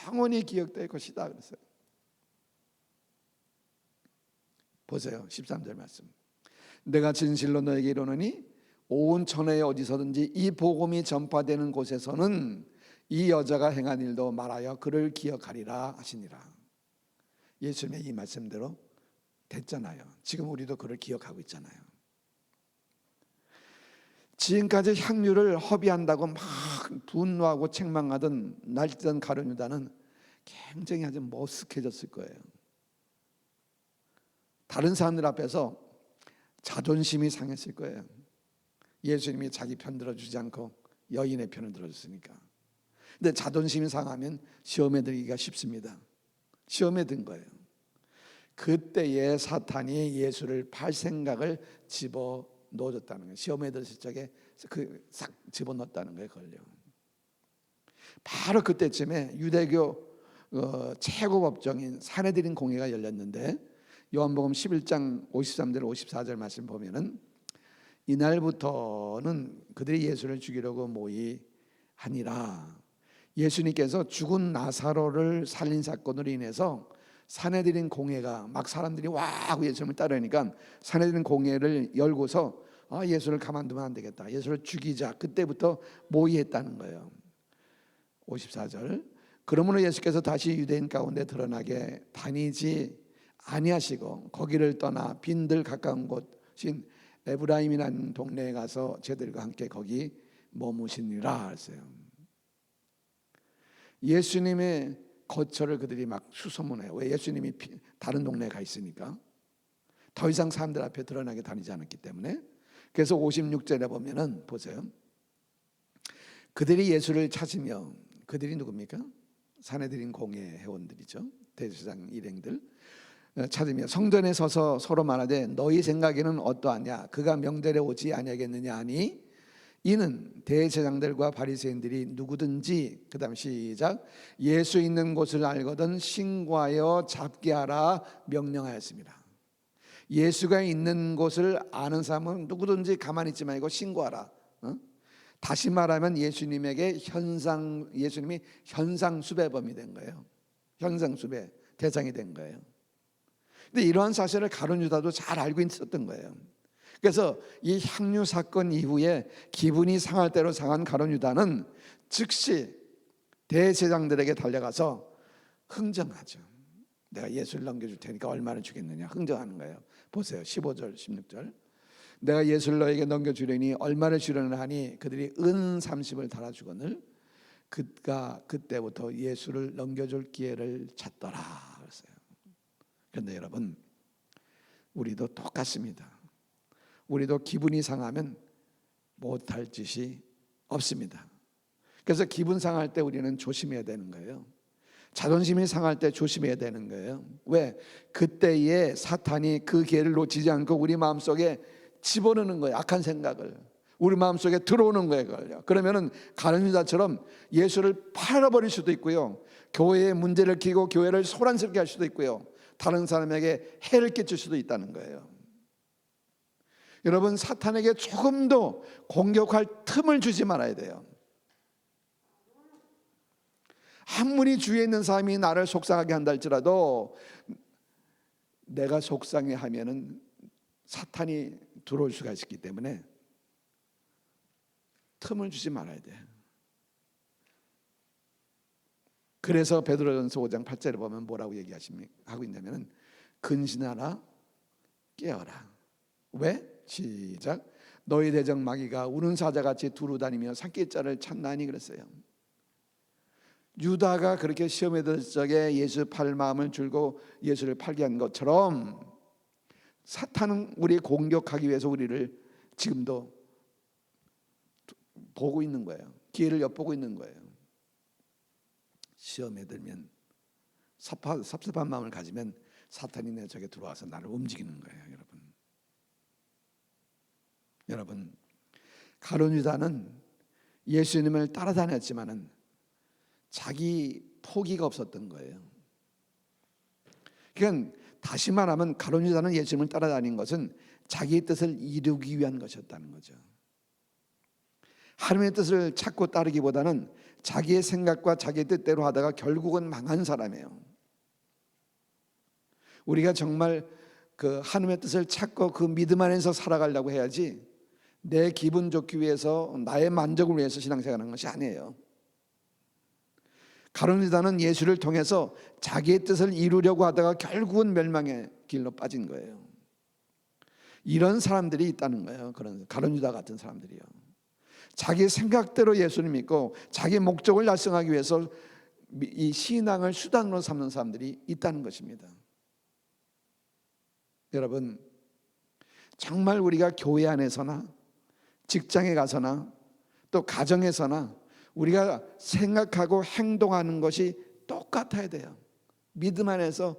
영원히 기억될 것이다 그랬어요. 보세요. 13절 말씀. 내가 진실로 너에게 이르노니 온 천하에 어디서든지 이 복음이 전파되는 곳에서는 이 여자가 행한 일도 말하여 그를 기억하리라 하시니라. 예수님의 이 말씀대로 됐잖아요. 지금 우리도 그를 기억하고 있잖아요. 지금까지 향유를 허비한다고 막 분노하고 책망하던 날뛰던 가룟 유다는 굉장히 아주 머쓱해졌을 거예요. 다른 사람들 앞에서 자존심이 상했을 거예요. 예수님이 자기 편 들어주지 않고 여인의 편을 들어줬으니까. 근데 자존심이 상하면 시험에 들기가 쉽습니다. 시험에 든 거예요. 그때에 사탄이 예수를 팔 생각을 집어넣어줬다는 거예요. 시험에 들었을 적에 싹 집어넣었다는 거예요. 그걸요. 바로 그때쯤에 유대교 최고 법정인 산헤드린 공회가 열렸는데, 요한복음 11장 53절 54절 말씀 보면은 이날부터는 그들이 예수를 죽이려고 모의하니라. 예수님께서 죽은 나사로를 살린 사건으로 인해서 산헤드린 공회가 막 사람들이 와 하고 예수님을 따르니까 산헤드린 공회를 열고서 예수를 가만두면 안 되겠다, 예수를 죽이자. 그때부터 모의했다는 거예요. 54절. 그러므로 예수께서 다시 유대인 가운데 드러나게 다니지 아니하시고 거기를 떠나 빈들 가까운 곳인 에브라임이라는 동네에 가서 저들과 함께 거기 머무시니라 했어요. 예수님의 거처를 그들이 막 수소문해요. 왜? 예수님이 다른 동네에 가 있으니까. 더 이상 사람들 앞에 드러나게 다니지 않았기 때문에. 그래서 56절에 보면은 보세요. 그들이 예수를 찾으며, 그들이 누굽니까? 산헤드린 공회 회원들이죠. 대제사장 일행들. 찾으며 성전에 서서 서로 말하되 너희 생각에는 어떠하냐? 그가 명절에 오지 아니하겠느냐 하니, 이는 대제사장들과 바리새인들이 누구든지, 그 다음 시작, 예수 있는 곳을 알거든 신고하여 잡게 하라 명령하였습니다. 예수가 있는 곳을 아는 사람은 누구든지 가만히 있지 말고 신고하라. 다시 말하면 예수님이 현상수배범이 된 거예요. 현상수배 대상이 된 거예요. 근데 이러한 사실을 가룟 유다도 잘 알고 있었던 거예요. 그래서 이 향유 사건 이후에 기분이 상할 대로 상한 가룟 유다는 즉시 대제사장들에게 달려가서 흥정하죠. 내가 예수를 넘겨줄 테니까 얼마를 주겠느냐 흥정하는 거예요. 보세요. 15절 16절. 내가 예수를 너에게 넘겨주려니 얼마를 주려나 하니 그들이 은 30을 달아주거늘 그가 그때부터 예수를 넘겨줄 기회를 찾더라 그랬어요. 그런데 여러분, 우리도 똑같습니다. 우리도 기분이 상하면 못할 짓이 없습니다. 그래서 기분 상할 때 우리는 조심해야 되는 거예요. 자존심이 상할 때 조심해야 되는 거예요. 왜? 그때에 사탄이 그 기회를 놓치지 않고 우리 마음속에 집어넣는 거예요. 악한 생각을 우리 마음속에 들어오는 거예요. 그러면은 가룟 유다처럼 예수를 팔아버릴 수도 있고요, 교회에 문제를 키고 교회를 소란스럽게 할 수도 있고요, 다른 사람에게 해를 끼칠 수도 있다는 거예요. 여러분, 사탄에게 조금도 공격할 틈을 주지 말아야 돼요. 아무리 주위에 있는 사람이 나를 속상하게 한다 할지라도 내가 속상해하면은 사탄이 들어올 수가 있기 때문에 틈을 주지 말아야 돼. 그래서 베드로전서 5장 8절에 보면 뭐라고 하고 있냐면은 근신하라 깨어라. 왜? 시작. 너희 대적 마귀가 우는 사자같이 두루다니며 산깃자를 찾나니 그랬어요. 유다가 그렇게 시험에 들었을 적에 예수 팔 마음을 줄고 예수를 팔게 한 것처럼 사탄은 우리 공격하기 위해서 우리를 지금도 보고 있는 거예요. 기회를 엿보고 있는 거예요. 시험에 들면 섭섭한 마음을 가지면 사탄이 내 속에 들어와서 나를 움직이는 거예요. 여러분, 가룟 유다는 예수님을 따라다녔지만은 자기 포기가 없었던 거예요. 그러니까 다시 말하면 가룟 유다는 예수님을 따라다닌 것은 자기의 뜻을 이루기 위한 것이었다는 거죠. 하나님의 뜻을 찾고 따르기보다는 자기의 생각과 자기의 뜻대로 하다가 결국은 망한 사람이에요. 우리가 정말 그 하나님의 뜻을 찾고 그 믿음 안에서 살아가려고 해야지, 내 기분 좋기 위해서, 나의 만족을 위해서 신앙생활하는 것이 아니에요. 가룟 유다는 예수를 통해서 자기의 뜻을 이루려고 하다가 결국은 멸망의 길로 빠진 거예요. 이런 사람들이 있다는 거예요. 그런 가룟 유다 같은 사람들이요. 자기 생각대로 예수를 믿고 자기 목적을 달성하기 위해서 이 신앙을 수단으로 삼는 사람들이 있다는 것입니다. 여러분, 정말 우리가 교회 안에서나 직장에 가서나 또 가정에서나 우리가 생각하고 행동하는 것이 똑같아야 돼요. 믿음 안에서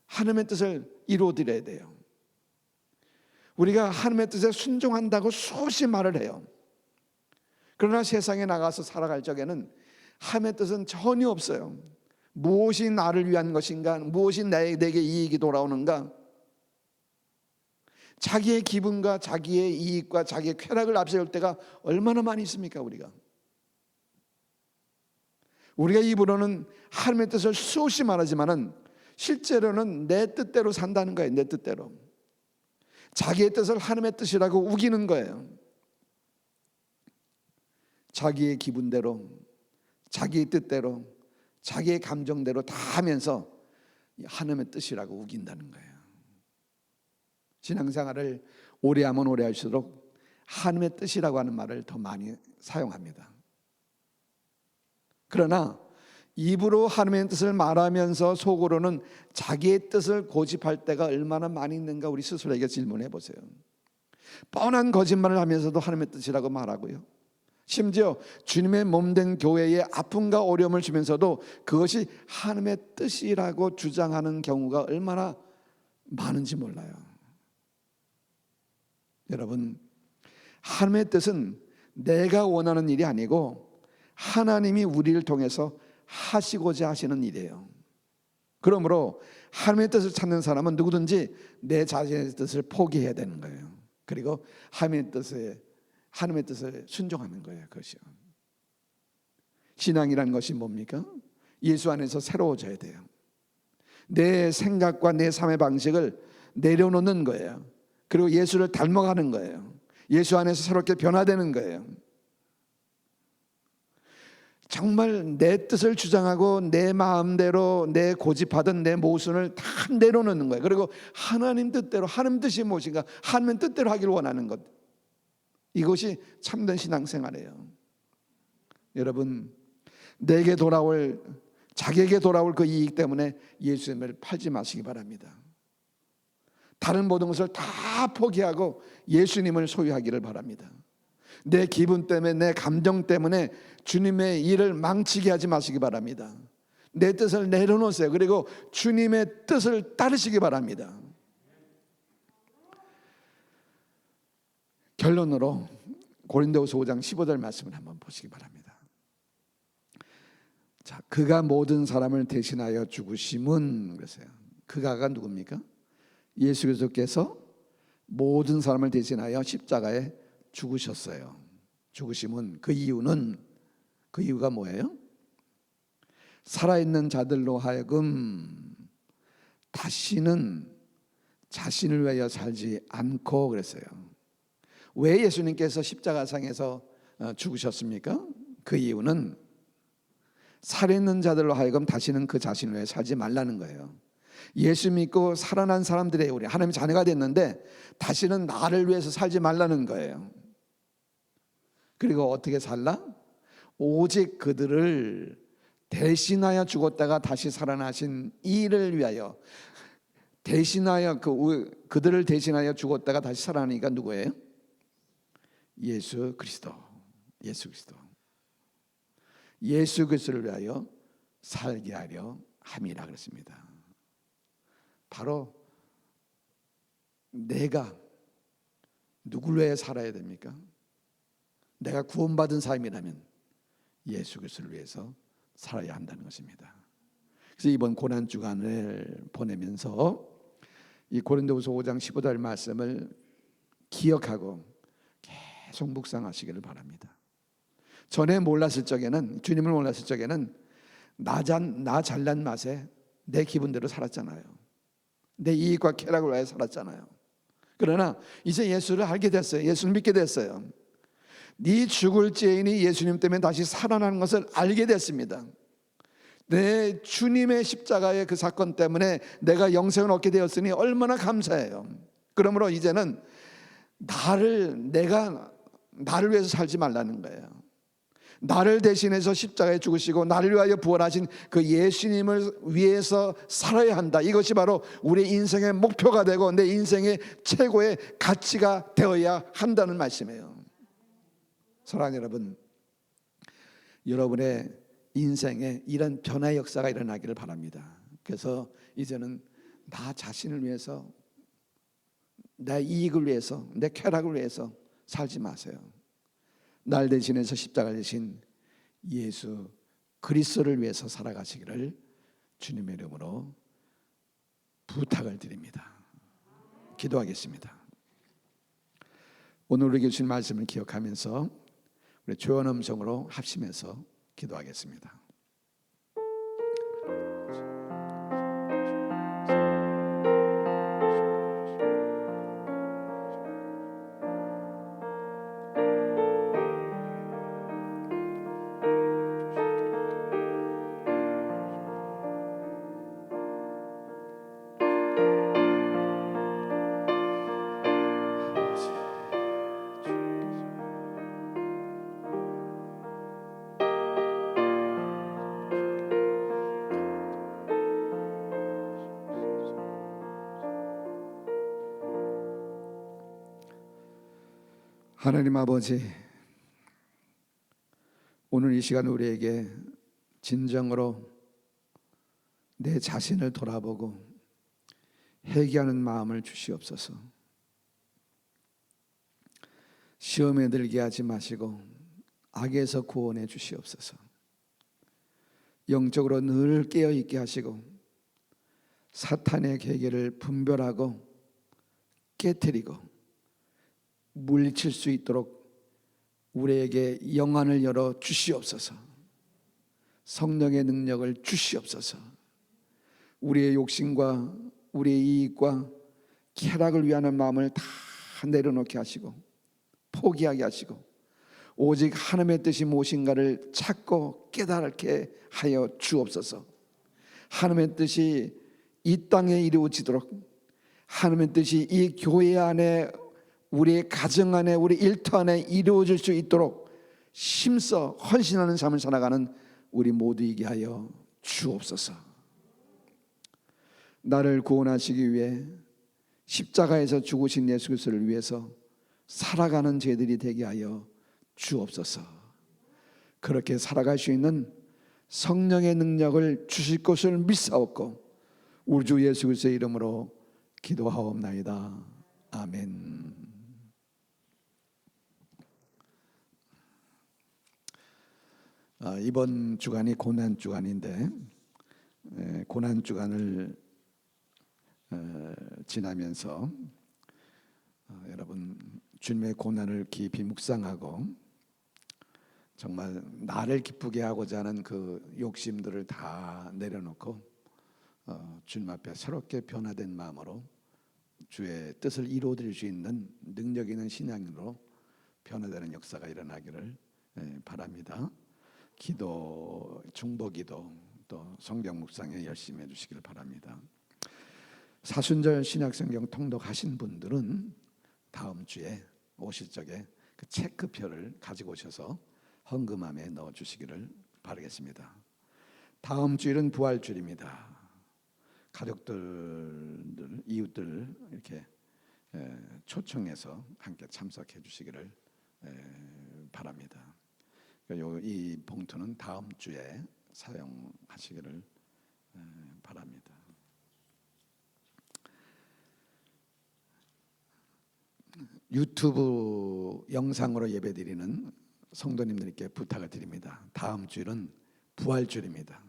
하나님의 뜻을 이루어드려야 돼요. 우리가 하나님의 뜻에 순종한다고 수없이 말을 해요. 그러나 세상에 나가서 살아갈 적에는 하나님의 뜻은 전혀 없어요. 무엇이 나를 위한 것인가? 무엇이 내게 이익이 돌아오는가? 자기의 기분과 자기의 이익과 자기의 쾌락을 앞세울 때가 얼마나 많이 있습니까? 우리가 입으로는 하나님의 뜻을 수없이 말하지만은 실제로는 내 뜻대로 산다는 거예요. 내 뜻대로. 자기의 뜻을 하나님의 뜻이라고 우기는 거예요. 자기의 기분대로, 자기의 뜻대로, 자기의 감정대로 다 하면서 하나님의 뜻이라고 우긴다는 거예요. 신앙생활을 오래 하면 오래 할수록 하나님의 뜻이라고 하는 말을 더 많이 사용합니다. 그러나 입으로 하나님의 뜻을 말하면서 속으로는 자기의 뜻을 고집할 때가 얼마나 많이 있는가, 우리 스스로에게 질문해 보세요. 뻔한 거짓말을 하면서도 하나님의 뜻이라고 말하고요, 심지어 주님의 몸된 교회에 아픔과 어려움을 주면서도 그것이 하나님의 뜻이라고 주장하는 경우가 얼마나 많은지 몰라요. 여러분, 하나님의 뜻은 내가 원하는 일이 아니고 하나님이 우리를 통해서 하시고자 하시는 일이에요. 그러므로 하나님의 뜻을 찾는 사람은 누구든지 내 자신의 뜻을 포기해야 되는 거예요. 그리고 하나님의 뜻을 순종하는 거예요. 그것이요. 신앙이라는 것이 뭡니까? 예수 안에서 새로워져야 돼요. 내 생각과 내 삶의 방식을 내려놓는 거예요. 그리고 예수를 닮아가는 거예요. 예수 안에서 새롭게 변화되는 거예요. 정말 내 뜻을 주장하고 내 마음대로 내 고집하던 내 모순을 다 내려놓는 거예요. 그리고 하나님 뜻대로, 하나님 뜻이 무엇인가, 하나님 뜻대로 하기를 원하는 것, 이것이 참된 신앙생활이에요. 여러분, 자기에게 돌아올 그 이익 때문에 예수님을 팔지 마시기 바랍니다. 다른 모든 것을 다 포기하고 예수님을 소유하기를 바랍니다. 내 기분 때문에, 내 감정 때문에 주님의 일을 망치게 하지 마시기 바랍니다. 내 뜻을 내려놓으세요. 그리고 주님의 뜻을 따르시기 바랍니다. 결론으로 고린도후서 5장 15절 말씀을 한번 보시기 바랍니다. 자, 그가 모든 사람을 대신하여 죽으심은, 그랬어요. 그가가 누굽니까? 예수 그리스도께서 모든 사람을 대신하여 십자가에 죽으셨어요. 죽으심은, 그 이유가 뭐예요? 살아있는 자들로 하여금 다시는 자신을 위하여 살지 않고, 그랬어요. 왜 예수님께서 십자가상에서 죽으셨습니까? 그 이유는 살아있는 자들로 하여금 다시는 그 자신을 위해 살지 말라는 거예요. 예수 믿고 살아난 사람들의, 우리 하나님의 자녀가 됐는데 다시는 나를 위해서 살지 말라는 거예요. 그리고 어떻게 살라? 오직 그들을 대신하여 죽었다가 다시 살아나신 이를 위하여, 대신하여 그들을 대신하여 죽었다가 다시 살아나니까 누구예요? 예수 그리스도. 예수 그리스도를 위하여 살게 하려 함이라 그랬습니다. 바로 내가 누구를 위해 살아야 됩니까? 내가 구원받은 사람이라면 예수 그리스도를 위해서 살아야 한다는 것입니다. 그래서 이번 고난 주간을 보내면서 이 고린도후서 5장 15절 말씀을 기억하고 계속 묵상하시기를 바랍니다. 전에 몰랐을 적에는, 주님을 몰랐을 적에는 나 잘난 맛에 내 기분대로 살았잖아요. 내 이익과 쾌락을 위해 살았잖아요. 그러나 이제 예수를 알게 됐어요. 예수를 믿게 됐어요. 네 죽을 죄인이 예수님 때문에 다시 살아나는 것을 알게 됐습니다. 내 주님의 십자가의 그 사건 때문에 내가 영생을 얻게 되었으니 얼마나 감사해요. 그러므로 이제는 나를 위해서 살지 말라는 거예요. 나를 대신해서 십자가에 죽으시고 나를 위하여 부활하신 그 예수님을 위해서 살아야 한다. 이것이 바로 우리 인생의 목표가 되고 내 인생의 최고의 가치가 되어야 한다는 말씀이에요. 사랑하는 여러분, 여러분의 인생에 이런 변화의 역사가 일어나기를 바랍니다. 그래서 이제는 나 자신을 위해서, 내 이익을 위해서, 내 쾌락을 위해서 살지 마세요. 날 대신해서 십자가를 지신 예수 그리스도를 위해서 살아가시기를 주님의 이름으로 부탁을 드립니다. 기도하겠습니다. 오늘 우리에게 주신 말씀을 기억하면서 우리 조연 음성으로 합심해서 기도하겠습니다. 하나님 아버지, 오늘 이 시간 우리에게 진정으로 내 자신을 돌아보고 회개하는 마음을 주시옵소서. 시험에 들게 하지 마시고 악에서 구원해 주시옵소서. 영적으로 늘 깨어있게 하시고 사탄의 계계를 분별하고 깨트리고 물리칠 수 있도록 우리에게 영안을 열어 주시옵소서. 성령의 능력을 주시옵소서. 우리의 욕심과 우리의 이익과 쾌락을 위하는 마음을 다 내려놓게 하시고 포기하게 하시고 오직 하나님의 뜻이 무엇인가를 찾고 깨달게 하여 주옵소서. 하나님의 뜻이 이 땅에 이루어지도록, 하나님의 뜻이 이 교회 안에, 우리의 가정 안에, 우리 일터 안에 이루어질 수 있도록 힘써 헌신하는 삶을 살아가는 우리 모두이게 하여 주옵소서. 나를 구원하시기 위해 십자가에서 죽으신 예수 그리스도를 위해서 살아가는 죄들이 되게 하여 주옵소서. 그렇게 살아갈 수 있는 성령의 능력을 주실 것을 믿사옵고 우리 주 예수 그리스도의 이름으로 기도하옵나이다. 아멘. 이번 주간이 고난 주간인데 고난 주간을 지나면서 여러분 주님의 고난을 깊이 묵상하고 정말 나를 기쁘게 하고자 하는 그 욕심들을 다 내려놓고 주님 앞에 새롭게 변화된 마음으로 주의 뜻을 이루어드릴 수 있는 능력 있는 신앙으로 변화되는 역사가 일어나기를 바랍니다. 기도, 중보기도 또 성경 묵상에 열심히 해주시길 바랍니다. 사순절 신약성경 통독하신 분들은 다음 주에 오실 적에 그 체크표를 가지고 오셔서 헌금함에 넣어주시기를 바라겠습니다. 다음 주일은 부활주일입니다. 가족들, 이웃들 이렇게 초청해서 함께 참석해 주시기를 바랍니다. 이 봉투는 다음 주에 사용하시기를 바랍니다. 유튜브 영상으로 예배드리는 성도님들께 부탁을 드립니다. 다음 주일은 부활주일입니다.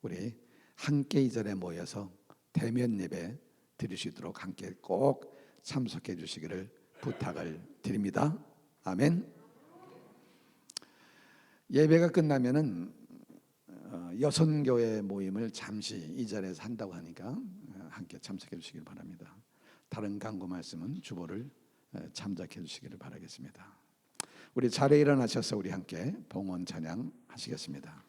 우리 함께 이 자리에 모여서 대면 예배 드릴 수 있도록 함께 꼭 참석해 주시기를 부탁을 드립니다. 아멘. 예배가 끝나면은 여선교회 모임을 잠시 이 자리에서 한다고 하니까 함께 참석해 주시길 바랍니다. 다른 강구 말씀은 주보를 참작해 주시기를 바라겠습니다. 우리 자리에 일어나셔서 우리 함께 봉헌 찬양 하시겠습니다.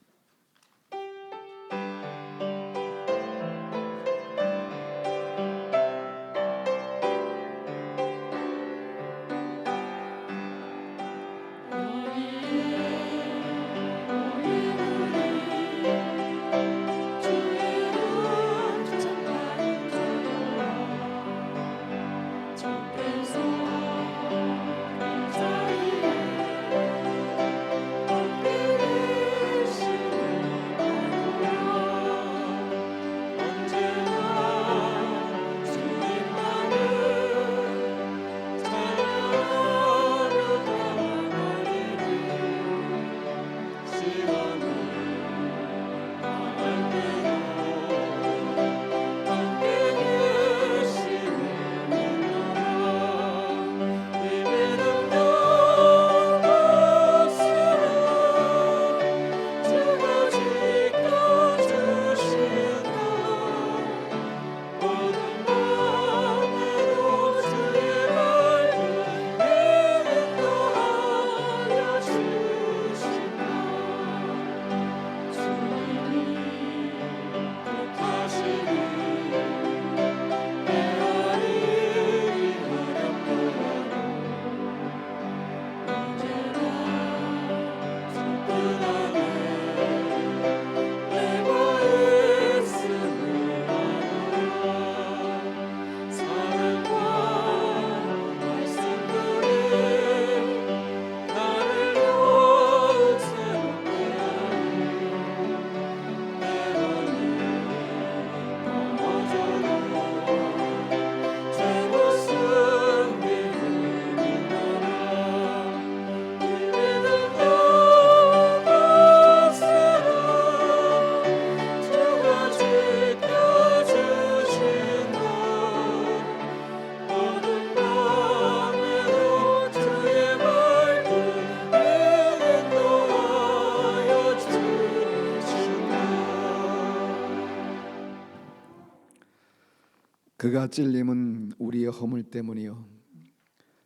그가 찔림은 우리의 허물 때문이요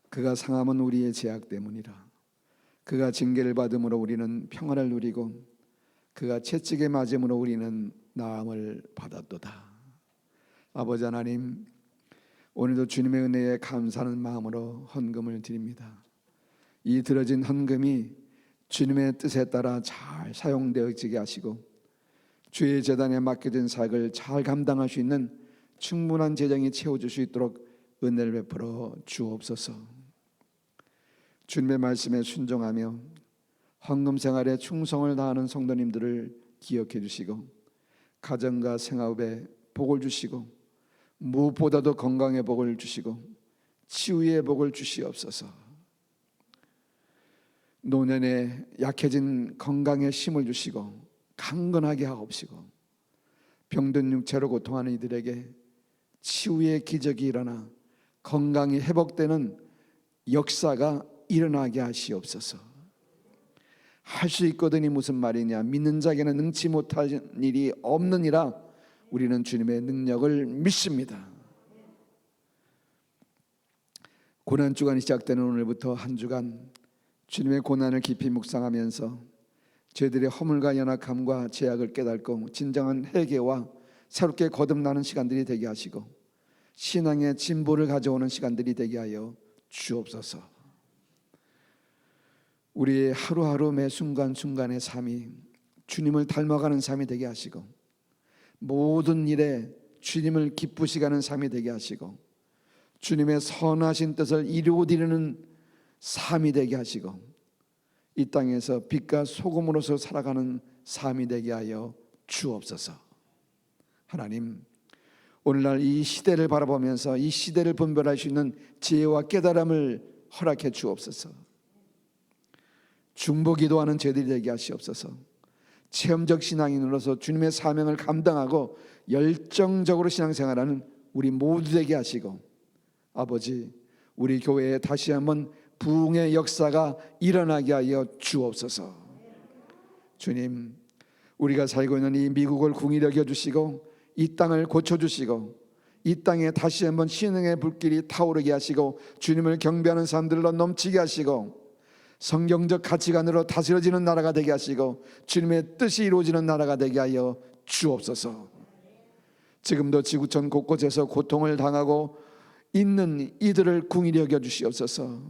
그가 상함은 우리의 죄악 때문이라. 그가 징계를 받음으로 우리는 평안을 누리고 그가 채찍에 맞음으로 우리는 나음을 받았도다. 아버지 하나님, 오늘도 주님의 은혜에 감사하는 마음으로 헌금을 드립니다. 이 들어진 헌금이 주님의 뜻에 따라 잘 사용되어지게 하시고 주의 제단에 맡겨진 사역을 잘 감당할 수 있는 충분한 재정이 채워줄 수 있도록 은혜를 베풀어 주옵소서. 주님의 말씀에 순종하며 헌금 생활에 충성을 다하는 성도님들을 기억해 주시고 가정과 생업에 복을 주시고 무엇보다도 건강의 복을 주시고 치유의 복을 주시옵소서. 노년에 약해진 건강에 힘을 주시고 강건하게 하옵시고 병든 육체로 고통하는 이들에게 치유의 기적이 일어나 건강이 회복되는 역사가 일어나게 하시옵소서. 할 수 있거든이 무슨 말이냐, 믿는 자에게는 능치 못할 일이 없느니라. 우리는 주님의 능력을 믿습니다. 고난주간이 시작되는 오늘부터 한 주간 주님의 고난을 깊이 묵상하면서 저희들의 허물과 연약함과 죄악을 깨닫고 진정한 회개와 새롭게 거듭나는 시간들이 되게 하시고 신앙의 진보를 가져오는 시간들이 되게 하여 주옵소서. 우리의 하루하루 매 순간순간의 삶이 주님을 닮아가는 삶이 되게 하시고 모든 일에 주님을 기쁘시게 하는 삶이 되게 하시고 주님의 선하신 뜻을 이루어드리는 삶이 되게 하시고 이 땅에서 빛과 소금으로서 살아가는 삶이 되게 하여 주옵소서. 하나님, 오늘날 이 시대를 바라보면서 이 시대를 분별할 수 있는 지혜와 깨달음을 허락해 주옵소서. 중보기도하는 저희들이 되게 하시옵소서. 체험적 신앙인으로서 주님의 사명을 감당하고 열정적으로 신앙생활하는 우리 모두 되게 하시고 아버지, 우리 교회에 다시 한번 부흥의 역사가 일어나게 하여 주옵소서. 주님, 우리가 살고 있는 이 미국을 궁히 여겨주시고 이 땅을 고쳐주시고 이 땅에 다시 한번 신흥의 불길이 타오르게 하시고 주님을 경배하는 사람들로 넘치게 하시고 성경적 가치관으로 다스려지는 나라가 되게 하시고 주님의 뜻이 이루어지는 나라가 되게 하여 주옵소서. 지금도 지구촌 곳곳에서 고통을 당하고 있는 이들을 궁히 여겨주시옵소서.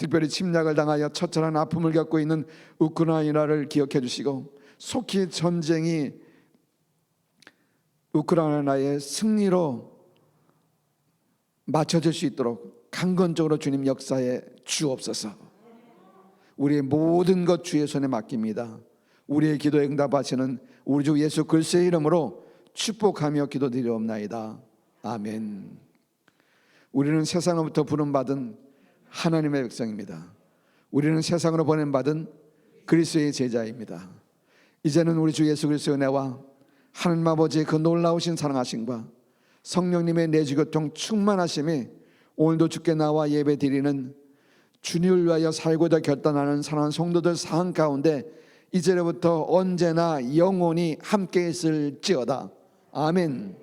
특별히 침략을 당하여 처절한 아픔을 겪고 있는 우크라이나를 기억해 주시고 속히 전쟁이 우크라이나의 승리로 맞춰질 수 있도록 강건적으로 주님 역사에 주옵소서. 우리의 모든 것 주의 손에 맡깁니다. 우리의 기도에 응답하시는 우리 주 예수 그리스도의 이름으로 축복하며 기도드리옵나이다. 아멘. 우리는 세상으로부터 부름받은 하나님의 백성입니다. 우리는 세상으로 보냄받은 그리스도의 제자입니다. 이제는 우리 주 예수 그리스도의 은혜와 하나님 아버지의 그 놀라우신 사랑하심과 성령님의 내주교통 충만하심이 오늘도 주께 나와 예배 드리는 주님을 위하여 살고자 결단하는 사랑하는 성도들 사항 가운데 이제로부터 언제나 영원히 함께 있을지어다. 아멘.